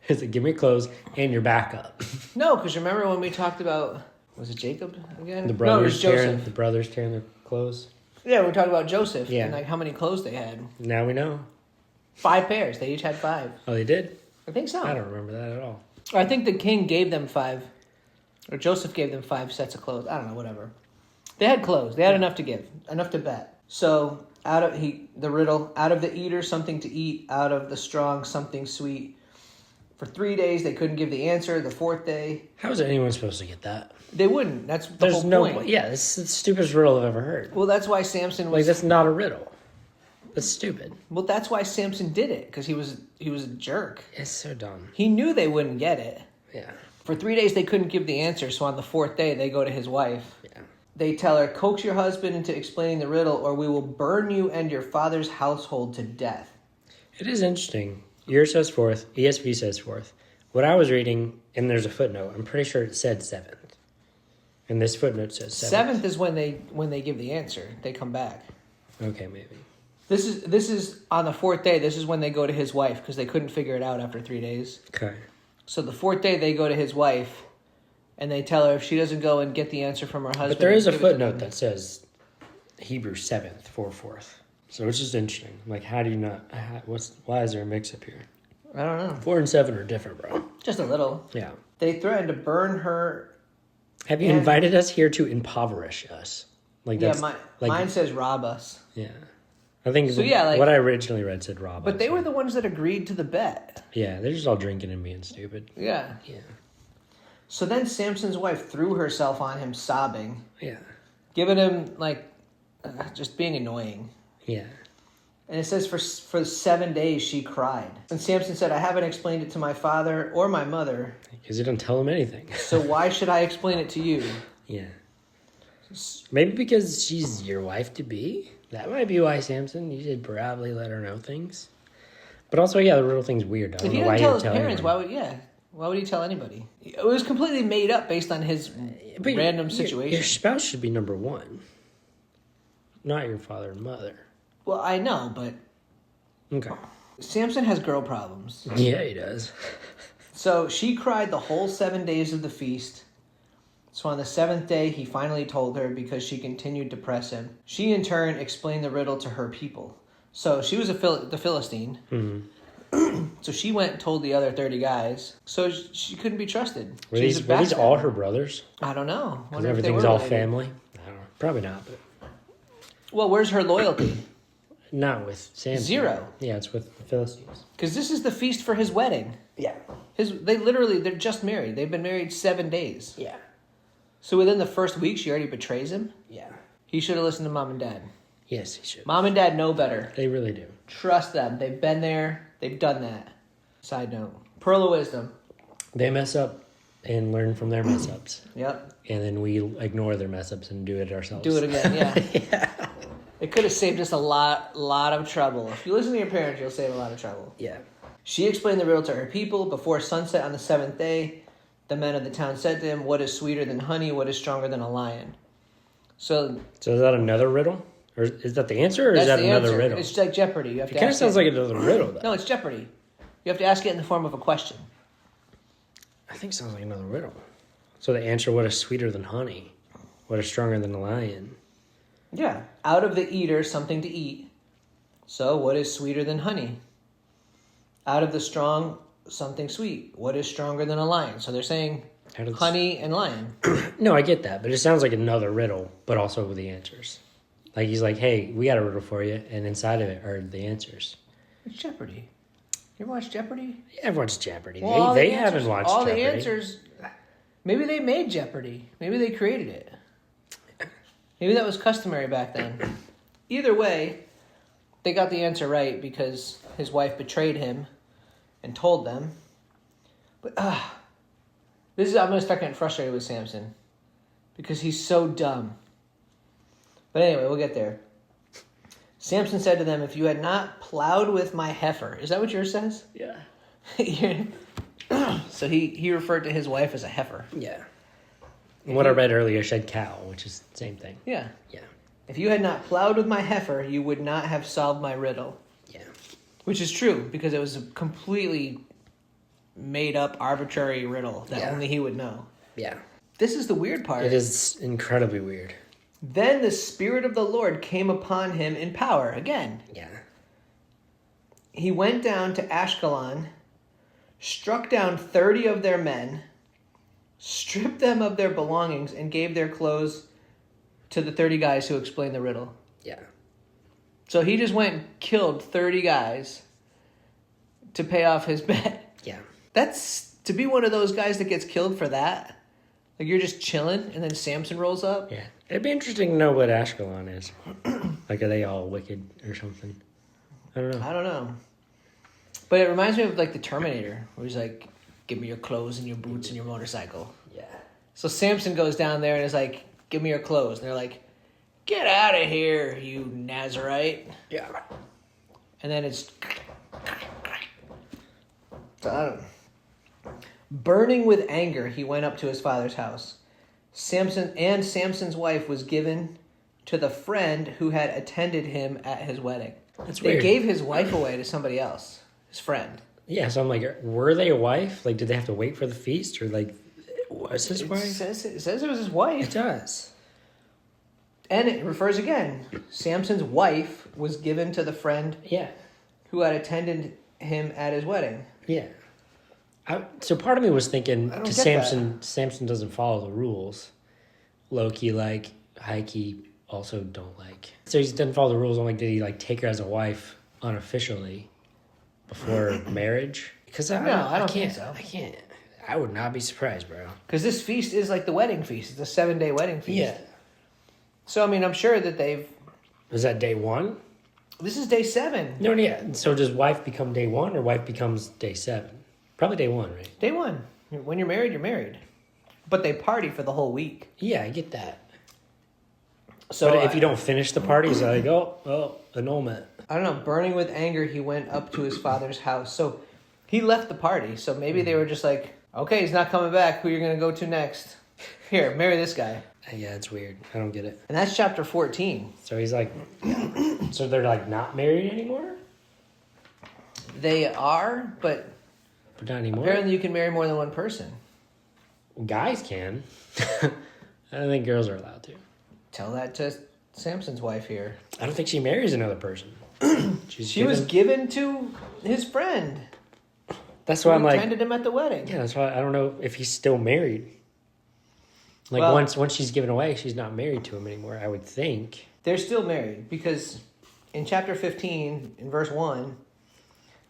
Is it give me clothes and your backup? No, because remember when we talked about, was it Jacob again? The No, it was Joseph. the brothers tearing their clothes. Yeah, we talked about Joseph Yeah. and like how many clothes they had. Now we know. 5 pairs. They each had 5. Oh, they did? I think so. I don't remember that at all. I think the king gave them 5, or Joseph gave them 5 sets of clothes. I don't know, whatever. They had clothes. They had enough to give, enough to bet. So out of the eater something to eat, out of the strong something sweet. For 3 days they couldn't give the answer. The 4th day How is anyone supposed to get that? they wouldn't. That's the whole point. Yeah, this is the stupidest riddle I've ever heard. Well, that's why Samson was. Like, that's not a riddle. That's stupid. Well, that's why Samson did it, because he was a jerk. It's so dumb. He knew they wouldn't get it. Yeah. For 3 days they couldn't give the answer. So on the 4th day they go to his wife. Yeah. They tell her, coax your husband into explaining the riddle, or we will burn you and your father's household to death. It is interesting. Yours says 4th. ESV says 4th. What I was reading, and there's a footnote, I'm pretty sure it said 7th. And this footnote says 7th. 7th is when they give the answer. They come back. Okay, maybe. This is on the 4th day. This is when they go to his wife, because they couldn't figure it out after 3 days. Okay. So the 4th day they go to his wife, and they tell her if she doesn't go and get the answer from her husband. But there is a give it to footnote them. that says Hebrew 7th for 4th. So it's just interesting. Like, how do you not... Why is there a mix-up here? I don't know. 4 and 7 are different, bro. Just a little. Yeah. They threatened to burn her. Have you invited us here to impoverish us? Like, that's... Mine says rob us. Yeah. I think So, yeah, like- what I originally read said rob But us. they were the ones that agreed to the bet. Yeah, they're just all drinking and being stupid. Yeah. Yeah. So then Samson's wife threw herself on him sobbing, Yeah. giving him, just being annoying. Yeah. And it says for 7 days she cried. And Samson said, I haven't explained it to my father or my mother, Because you don't tell them anything. so why should I explain it to you? Yeah. Maybe because she's your wife-to-be? That might be why, Samson. You should probably let her know things. But also, yeah, the riddle thing's weird. I If don't he know didn't why tell he'd his tell parents, anyone. why would he tell anybody? It was completely made up based on his But random situation. Your spouse should be number 1. Not your father and mother. Well, I know, but Okay. Samson has girl problems. Yeah, he does. So she cried the whole 7 days of the feast. So on the 7th day, he finally told her because she continued to press him. She, in turn, explained the riddle to her people. So she was the Philistine. Mm-hmm. So she went and told the other 30 guys. So she couldn't be trusted. Were She was these a all backstabber. her brothers? I don't know. Because Wonder if they everything's were all related. family? I don't know. Probably not, but... Well, where's her loyalty? Not with Samson. 0. Yeah, it's with the Philistines. Because this is the feast for his wedding. Yeah. They're just married. They've been married 7 days. Yeah. So within the first week, she already betrays him? Yeah. He should have listened to mom and dad. Yes, he should. Mom and dad know better. They really do. Trust them. They've been there. They've done that. Side note. Pearl of wisdom. They mess up and learn from their mess ups. Yep. And then we ignore their mess ups and do it ourselves. Do it again, yeah. Yeah. It could have saved us a lot of trouble. If you listen to your parents, you'll save a lot of trouble. Yeah. She explained the riddle to her people. Before sunset on the 7th day, the men of the town said to him, "What is sweeter than honey? What is stronger than a lion?" So is that another riddle? Or is that the answer, or is that another riddle? It's like Jeopardy. You have to It kind of ask sounds like another riddle, though. No, it's Jeopardy. You have to ask it in the form of a question. I think it sounds like another riddle. So the answer, what is sweeter than honey? What is stronger than a lion? Yeah. Out of the eater, something to eat. So what is sweeter than honey? Out of the strong, something sweet. What is stronger than a lion? So they're saying honey and lion. No, I get that, but it sounds like another riddle, but also with the answers. Like he's like, hey, we got a riddle for you, and inside of it are the answers. It's Jeopardy. You ever watch Jeopardy? Yeah, I've watched Jeopardy. Well, they haven't watched all Jeopardy. All the answers, maybe they made Jeopardy. Maybe they created it. Maybe that was customary back then. Either way, they got the answer right because his wife betrayed him and told them. But I'm going to start getting frustrated with Samson because he's so dumb. But anyway, we'll get there. Samson said to them, "If you had not plowed with my heifer," is that what yours says? Yeah. So he referred to his wife as a heifer. Yeah. And what I read earlier said cow, which is the same thing. Yeah. Yeah. If you had not plowed with my heifer, you would not have solved my riddle. Yeah. Which is true, because it was a completely made-up, arbitrary riddle that only he would know. Yeah. This is the weird part. It is incredibly weird. Then the Spirit of the Lord came upon him in power again. Yeah. He went down to Ashkelon, struck down 30 of their men, stripped them of their belongings, and gave their clothes to the 30 guys who explained the riddle. Yeah. So he just went and killed 30 guys to pay off his bet. Yeah. That's, to be one of those guys that gets killed for that. Like, you're just chilling, and then Samson rolls up. Yeah. It'd be interesting to know what Ashkelon is. Like, are they all wicked or something? I don't know. But it reminds me of, like, the Terminator, where he's like, "Give me your clothes and your boots and your motorcycle." Yeah. So Samson goes down there and is like, "Give me your clothes." And they're like, "Get out of here, you Nazarite." Yeah. And then it's... So I don't know. Burning with anger, he went up to his father's house. Samson's wife was given to the friend who had attended him at his wedding. That's They weird. gave his wife away to somebody else, his friend. Yeah, so I'm like, were they a wife? Like, did they have to wait for the feast? Or, like, was his It wife? says it was his wife. It does. And it refers again. Samson's wife was given to the friend Yeah. who had attended him at his wedding. Yeah. So part of me was thinking, I don't because get Samson doesn't follow the rules. Loki, like, Heike also don't like. So he doesn't follow the rules. I'm like, did he, like, take her as a wife unofficially before marriage? Because I don't think so. I can't. I would not be surprised, bro. Because this feast is like the wedding feast. It's a 7-day wedding feast. Yeah. So, I mean, I'm sure that they've... Was that day one? This is day 7. No, yeah. So does wife become day one or wife becomes day 7? Probably day 1, right? Day 1. When you're married, you're married. But they party for the whole week. Yeah, I get that. So but if you don't finish the party, it's like, oh, annulment. I don't know. Burning with anger, he went up to his father's house. So he left the party. So maybe they were just like, "Okay, he's not coming back. Who are you going to go to next? Here, marry this guy." Yeah, it's weird. I don't get it. And that's chapter 14. So he's like, so they're like not married anymore? They are, but But not anymore? apparently you can marry more than one person. Guys can. I don't think girls are allowed to. Tell that to Samson's wife here. I don't think she marries another person. She was given to his friend. That's why I'm who like, attended him at the wedding. yeah, that's why I don't know if he's still married. Like, Well- once she's given away, she's not married to him anymore, I would think. They're still married because in chapter 15, in verse 1,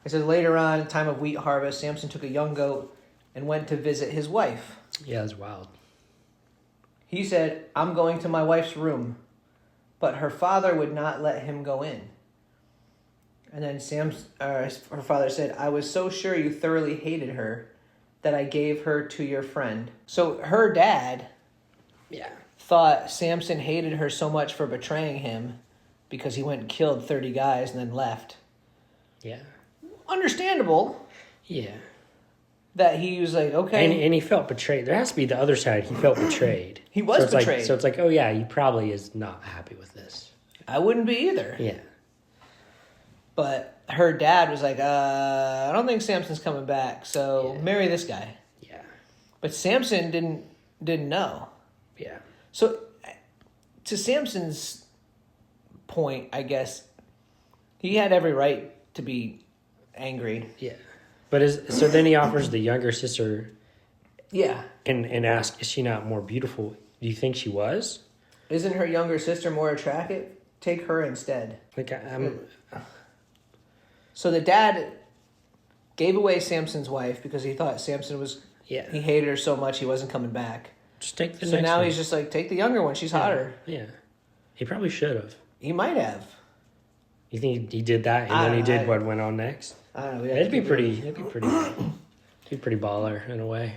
it says, later on, time of wheat harvest, Samson took a young goat and went to visit his wife. Yeah, it's wild. He said, I'm going to my wife's room. But her father would not let him go in. And then her father said, I was so sure you thoroughly hated her that I gave her to your friend. So her dad thought Samson hated her so much for betraying him because he went and killed 30 guys and then left. Yeah. Understandable. Yeah. That he was like, okay. And he felt betrayed. There has to be the other side. He felt betrayed. He was betrayed. So it's like, oh yeah, he probably is not happy with this. I wouldn't be either. Yeah. But her dad was like, I don't think Samson's coming back, so marry this guy. Yeah. But Samson didn't know. Yeah. So to Samson's point, I guess, he had every right to be angry. Yeah. But so then he offers the younger sister. Yeah. And asks, is she not more beautiful? Do you think she was? Isn't her younger sister more attractive? Take her instead. Like I'm. So the dad gave away Samson's wife because he thought Samson was. Yeah. He hated her so much he wasn't coming back. Just take the. So next now one. he's just like, take the younger one. She's hotter. Yeah. He probably should have. He might have. You think he did that, and then he did what went on next? I don't know. It'd be pretty baller in a way.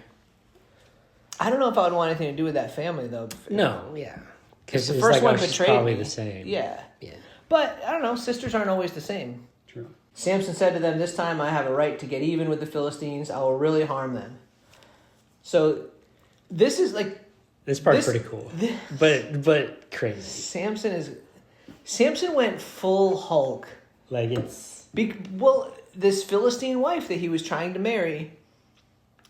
I don't know if I would want anything to do with that family though. No, yeah, because the first one she's betrayed probably me. the same. Yeah, yeah. But I don't know. Sisters aren't always the same. True. Samson said to them, "This time I have a right to get even with the Philistines. I will really harm them." So, this is like this part's pretty cool, but crazy. Samson went full Hulk. Like it's this Philistine wife that he was trying to marry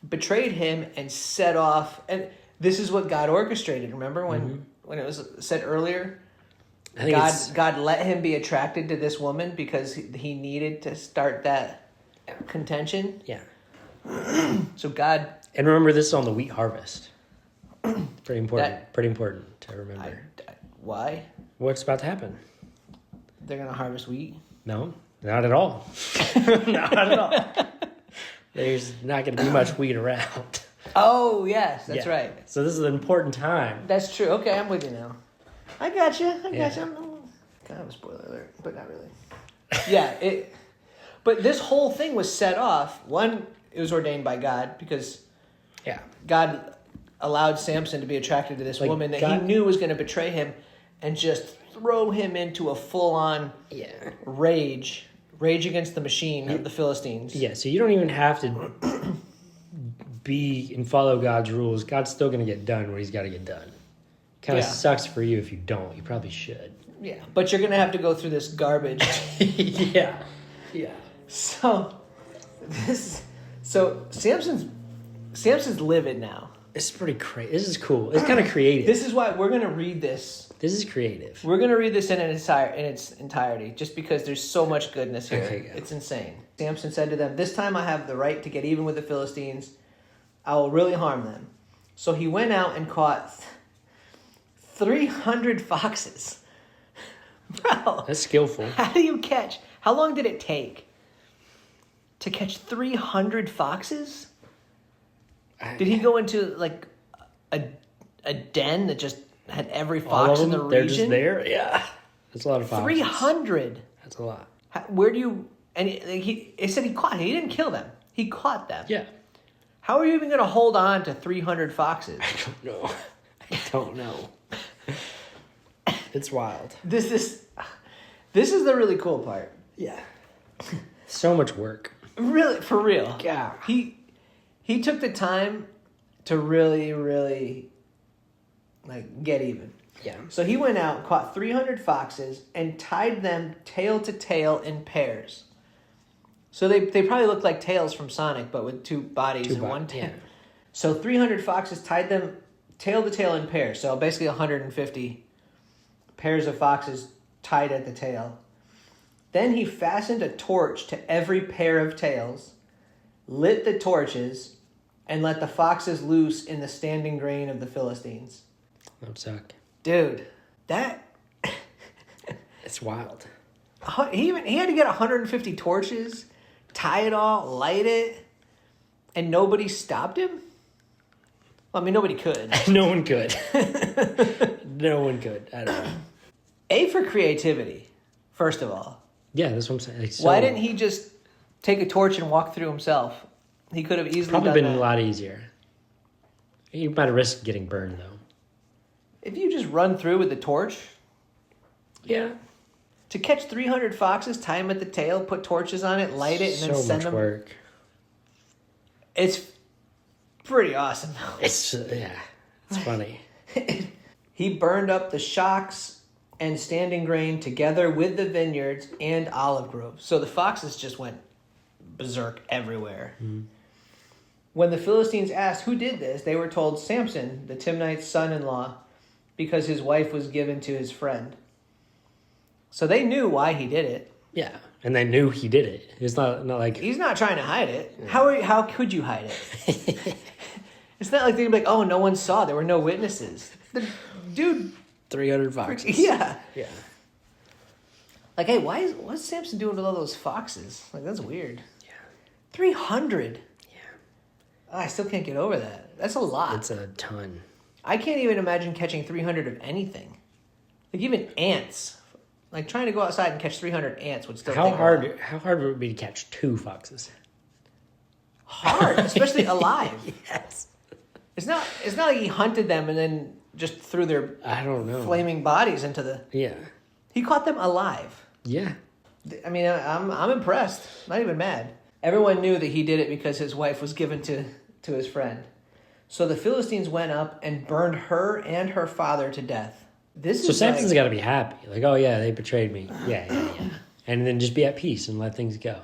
betrayed him and set off. And this is what God orchestrated. Remember when it was said earlier? I think God let him be attracted to this woman because he needed to start that contention. Yeah. So God. And remember, this is on the wheat harvest. Pretty important. Pretty important to remember. Why? What's about to happen? They're gonna harvest wheat. No, not at all. Not at all. There's not going to be much wheat around. Oh, yes, that's right. So this is an important time. That's true. Okay, I'm with you now. I got you. I'm kind of a spoiler alert, but not really. Yeah, but this whole thing was set off. One, it was ordained by God because God allowed Samson to be attracted to this woman that he knew was going to betray him and just throw him into a full-on rage against the machine of the Philistines. Yeah, so you don't even have to be and follow God's rules. God's still going to get done what he's got to get done. Kind of sucks for you if you don't. You probably should. Yeah, but you're going to have to go through this garbage. Yeah. So Samson's livid now. It's pretty crazy. This is cool. It's kind of creative. This is why we're going to read this. This is creative. We're going to read this in its entirety, just because there's so much goodness here. Okay, it's insane. Samson said to them, "This time I have the right to get even with the Philistines. I will really harm them." So he went out and caught 300 foxes. Bro. That's skillful. How long did it take to catch 300 foxes? Did he go into like a den that just had every fox in the region? They're just there? Yeah. That's a lot of foxes. 300. That's a lot. Where do you... And he said he didn't kill them. He caught them. Yeah. How are you even going to hold on to 300 foxes? I don't know. It's wild. This is the really cool part. Yeah. So much work. Really, for real. Yeah. He took the time to really, really, get even. Yeah. So he went out, caught 300 foxes, and tied them tail to tail in pairs. So they probably look like tails from Sonic, but with two bodies and one tail. Yeah. So 300 foxes, tied them tail to tail in pairs. So basically 150 pairs of foxes tied at the tail. Then he fastened a torch to every pair of tails, lit the torches, and let the foxes loose in the standing grain of the Philistines. That would suck. Dude, that... It's wild. He had to get 150 torches, tie it all, light it, and nobody stopped him? Well, I mean, nobody could. No one could. No one could. I don't know. A for creativity, first of all. Yeah, that's what I'm saying. Like, so, Why didn't he just take a torch and walk through himself? He could have easily probably done been that. a lot easier. You might have risked getting burned, though. If you just run through with the torch, Yeah. to catch 300 foxes, tie them at the tail, put torches on it, light it, and then So send much them. work. It's pretty awesome, though. It's funny. He burned up the shocks and standing grain together with the vineyards and olive groves. So the foxes just went berserk everywhere. Mm-hmm. When the Philistines asked who did this, they were told Samson, the Timnite's son-in-law, because his wife was given to his friend. So they knew why he did it. Yeah, and they knew he did it. It's not like... He's not trying to hide it. Yeah. How could you hide it? It's not like they'd be like, oh, no one saw. There were no witnesses. The dude... 300 foxes. Yeah. Yeah. Like, hey, what's Samson doing with all those foxes? Like, that's weird. Yeah. 300. Yeah. Oh, I still can't get over that. That's a lot. It's a ton. I can't even imagine catching 300 of anything. Like, even ants. Like, trying to go outside and catch 300 ants would still take a while. How hard would it be to catch 2 foxes? Hard, especially alive. Yes. It's not like he hunted them and then just threw their I don't know. flaming bodies into the... Yeah. He caught them alive. Yeah. I mean, I'm impressed. Not even mad. Everyone knew that he did it because his wife was given to his friend. So the Philistines went up and burned her and her father to death. So Samson's got to be happy. Like, oh yeah, they betrayed me. Yeah. And then just be at peace and let things go.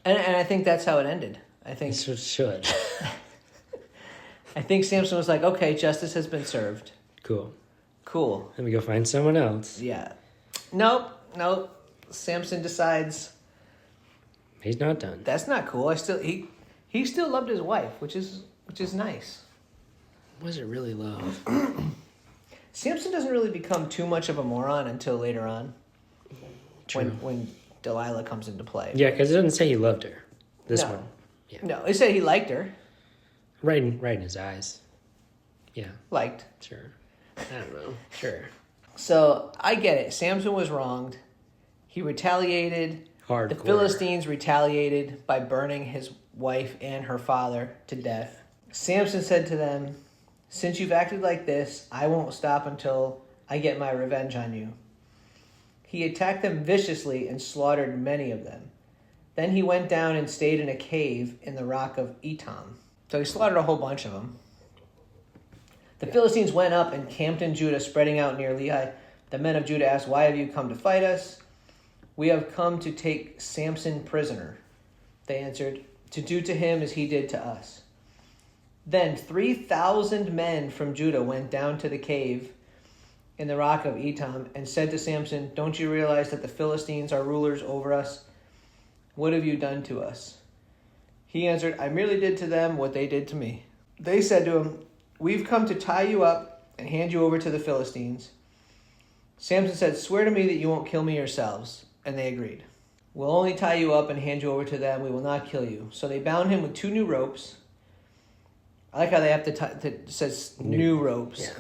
And I think that's how it ended. I think It should. I think Samson was like, okay, justice has been served. Cool. Let me go find someone else. Yeah. Nope. Samson decides He's not done. that's not cool. He still loved his wife, which is nice. Was it really love? Samson doesn't really become too much of a moron until later on. True. When Delilah comes into play. Yeah, because it doesn't say he loved her. This No. one. Yeah. No, it said he liked her. Right in his eyes. Yeah, Liked. sure. I don't know. Sure. So I get it. Samson was wronged. He retaliated. Hardcore. The Philistines retaliated by burning his wife and her father to death. Samson said to them, since you've acted like this, I won't stop until I get my revenge on you. He attacked them viciously and slaughtered many of them. Then he went down and stayed in a cave in the rock of Etam. So he slaughtered a whole bunch of them. The Philistines went up and camped in Judah, spreading out near Lehi. The men of Judah asked, why have you come to fight us? We have come to take Samson prisoner. They answered, to do to him as he did to us. Then 3,000 men from Judah went down to the cave in the rock of Etam and said to Samson, don't you realize that the Philistines are rulers over us? What have you done to us? He answered, I merely did to them what they did to me. They said to him, we've come to tie you up and hand you over to the Philistines. Samson said, swear to me that you won't kill me yourselves. And they agreed. We'll only tie you up and hand you over to them. We will not kill you. So they bound him with 2 new ropes. I like how they have it says new ropes. Yeah.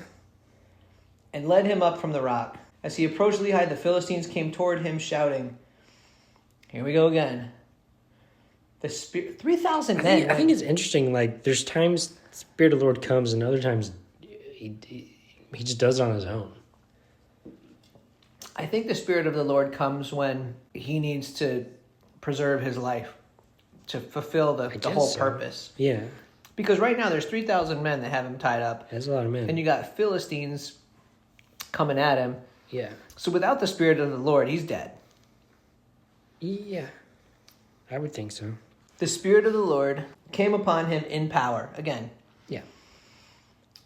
And led him up from the rock. As he approached Lehi, the Philistines came toward him shouting, here we go again. 3,000 men. I think it's interesting. Like, there's times the Spirit of the Lord comes, and other times he just does it on his own. I think the Spirit of the Lord comes when he needs to preserve his life, to fulfill the whole purpose. Yeah. Because right now there's 3,000 men that have him tied up. That's a lot of men. And you got Philistines coming at him. Yeah. So without the Spirit of the Lord, he's dead. Yeah. I would think so. The Spirit of the Lord came upon him in power. Again. Yeah.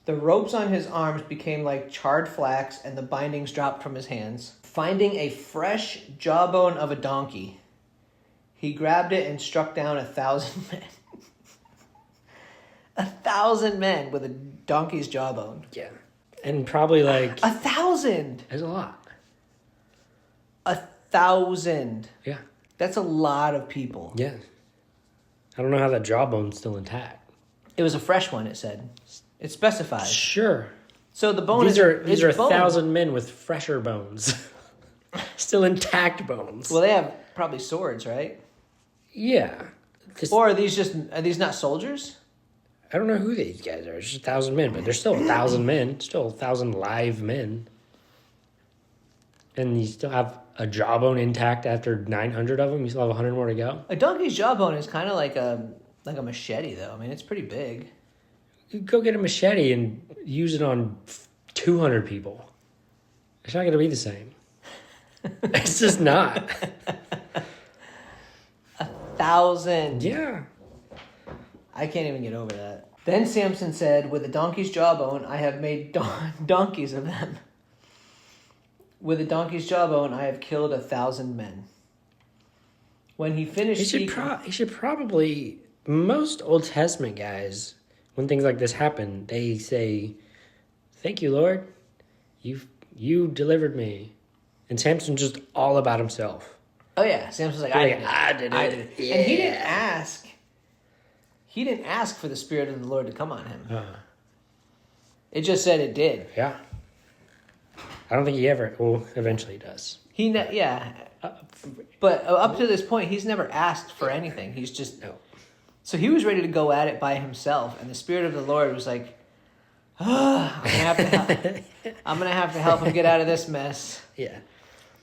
The ropes on his arms became like charred flax, and the bindings dropped from his hands. Finding a fresh jawbone of a donkey, he grabbed it and struck down 1,000 men. 1,000 men with a donkey's jawbone. Yeah. And probably like... 1,000! There's a lot. 1,000. Yeah. That's a lot of people. Yeah. I don't know how that jawbone's still intact. It was a fresh one, it said. It specified. Sure. So the bone These are 1,000 men with fresher bones. Still intact bones. Well, they have probably swords, right? Yeah. Or are these not soldiers? I don't know who these guys are. It's just 1,000 men, but there's still 1,000 men. Still 1,000 live men. And you still have a jawbone intact after 900 of them. You still have 100 more to go. A donkey's jawbone is kind of like a machete, though. I mean, it's pretty big. You go get a machete and use it on 200 people. It's not going to be the same. It's just not. 1,000. Yeah. I can't even get over that. Then Samson said, with a donkey's jawbone, I have made donkeys of them. With a donkey's jawbone, I have killed 1,000 men. When he finished speaking... He should probably... Most Old Testament guys, when things like this happen, they say, thank you, Lord. You delivered me. And Samson's just all about himself. Oh, yeah. Samson's like, I did it. Yeah. And he didn't ask... He didn't ask for the Spirit of the Lord to come on him. It just said it did. Yeah. I don't think he ever... Well, eventually he does. Yeah. But up to this point, he's never asked for anything. He's just... No. So he was ready to go at it by himself. And the Spirit of the Lord was like, I'm going to have to help him get out of this mess. Yeah.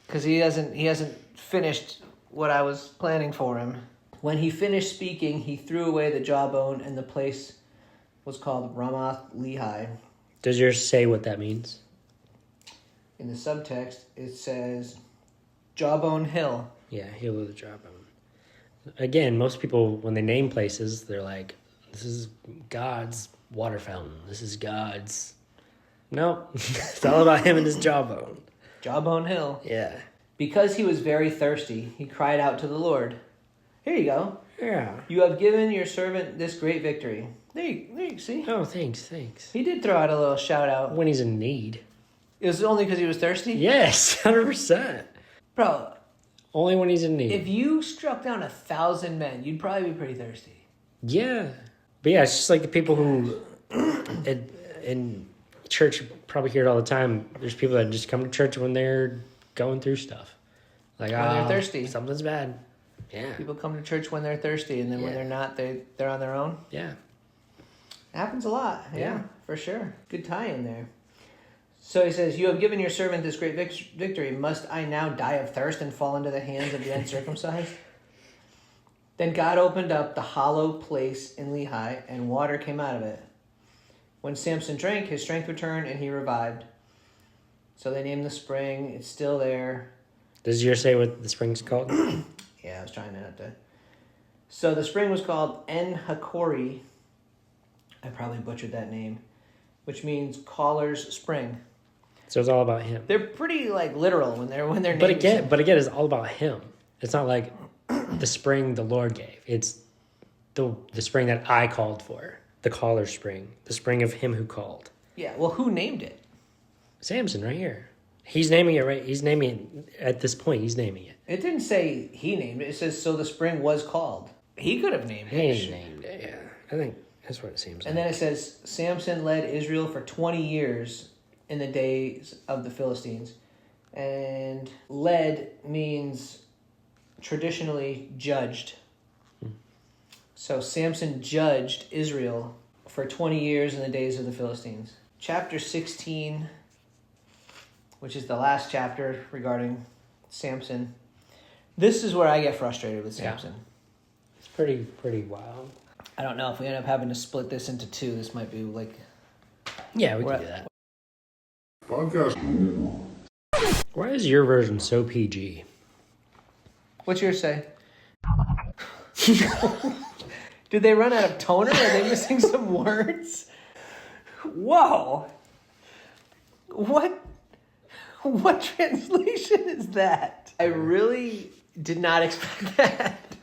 Because he hasn't finished what I was planning for him. When he finished speaking, he threw away the jawbone, and the place was called Ramath Lehi. Does yours say what that means? In the subtext, it says Jawbone Hill. Yeah, Hill of the Jawbone. Again, most people, when they name places, they're like, this is God's water fountain. This is God's... Nope. It's all about him and his jawbone. Jawbone Hill. Yeah. Because he was very thirsty, he cried out to the Lord. Here you go. Yeah. You have given your servant this great victory. There you see. Oh, thanks. He did throw out a little shout out. When he's in need. It was only because he was thirsty? Yes, 100%. Bro. Only when he's in need. If you struck down 1,000 men, you'd probably be pretty thirsty. Yeah. But yeah, it's just like the people who in church, you probably hear it all the time. There's people that just come to church when they're going through stuff. Like, when they're thirsty. Something's bad. Yeah. People come to church when they're thirsty, and then when they're not, they're on their own. Yeah. It happens a lot. Yeah, for sure. Good tie in there. So he says, you have given your servant this great victory. Must I now die of thirst and fall into the hands of the uncircumcised? Then God opened up the hollow place in Lehi, and water came out of it. When Samson drank, his strength returned, and he revived. So they named the spring. It's still there. Does yours say what the spring's called? Yeah, I was trying not to. So the spring was called En-Hakori. I probably butchered that name, which means caller's spring. So it's all about him. They're pretty literal when they're But again, it's all about him. It's not like the spring the Lord gave. It's the spring that I called for. The caller's spring. The spring of him who called. Yeah, well, who named it? Samson, right here. He's naming it, right? He's naming it at this point. He's naming it. It didn't say he named it. It says, so the spring was called. He could have named it. He named it, yeah. I think that's what it seems like. And then it says, Samson led Israel for 20 years in the days of the Philistines. And led means traditionally judged. So Samson judged Israel for 20 years in the days of the Philistines. Chapter 16, which is the last chapter regarding Samson. This is where I get frustrated with Samson. Yeah. It's pretty wild. I don't know if we end up having to split this into two. This might be like... Yeah, we can do that. Podcast. Why is your version so PG? What's yours say? Did they run out of toner? Are they missing some words? Whoa! What translation is that? I really did not expect that.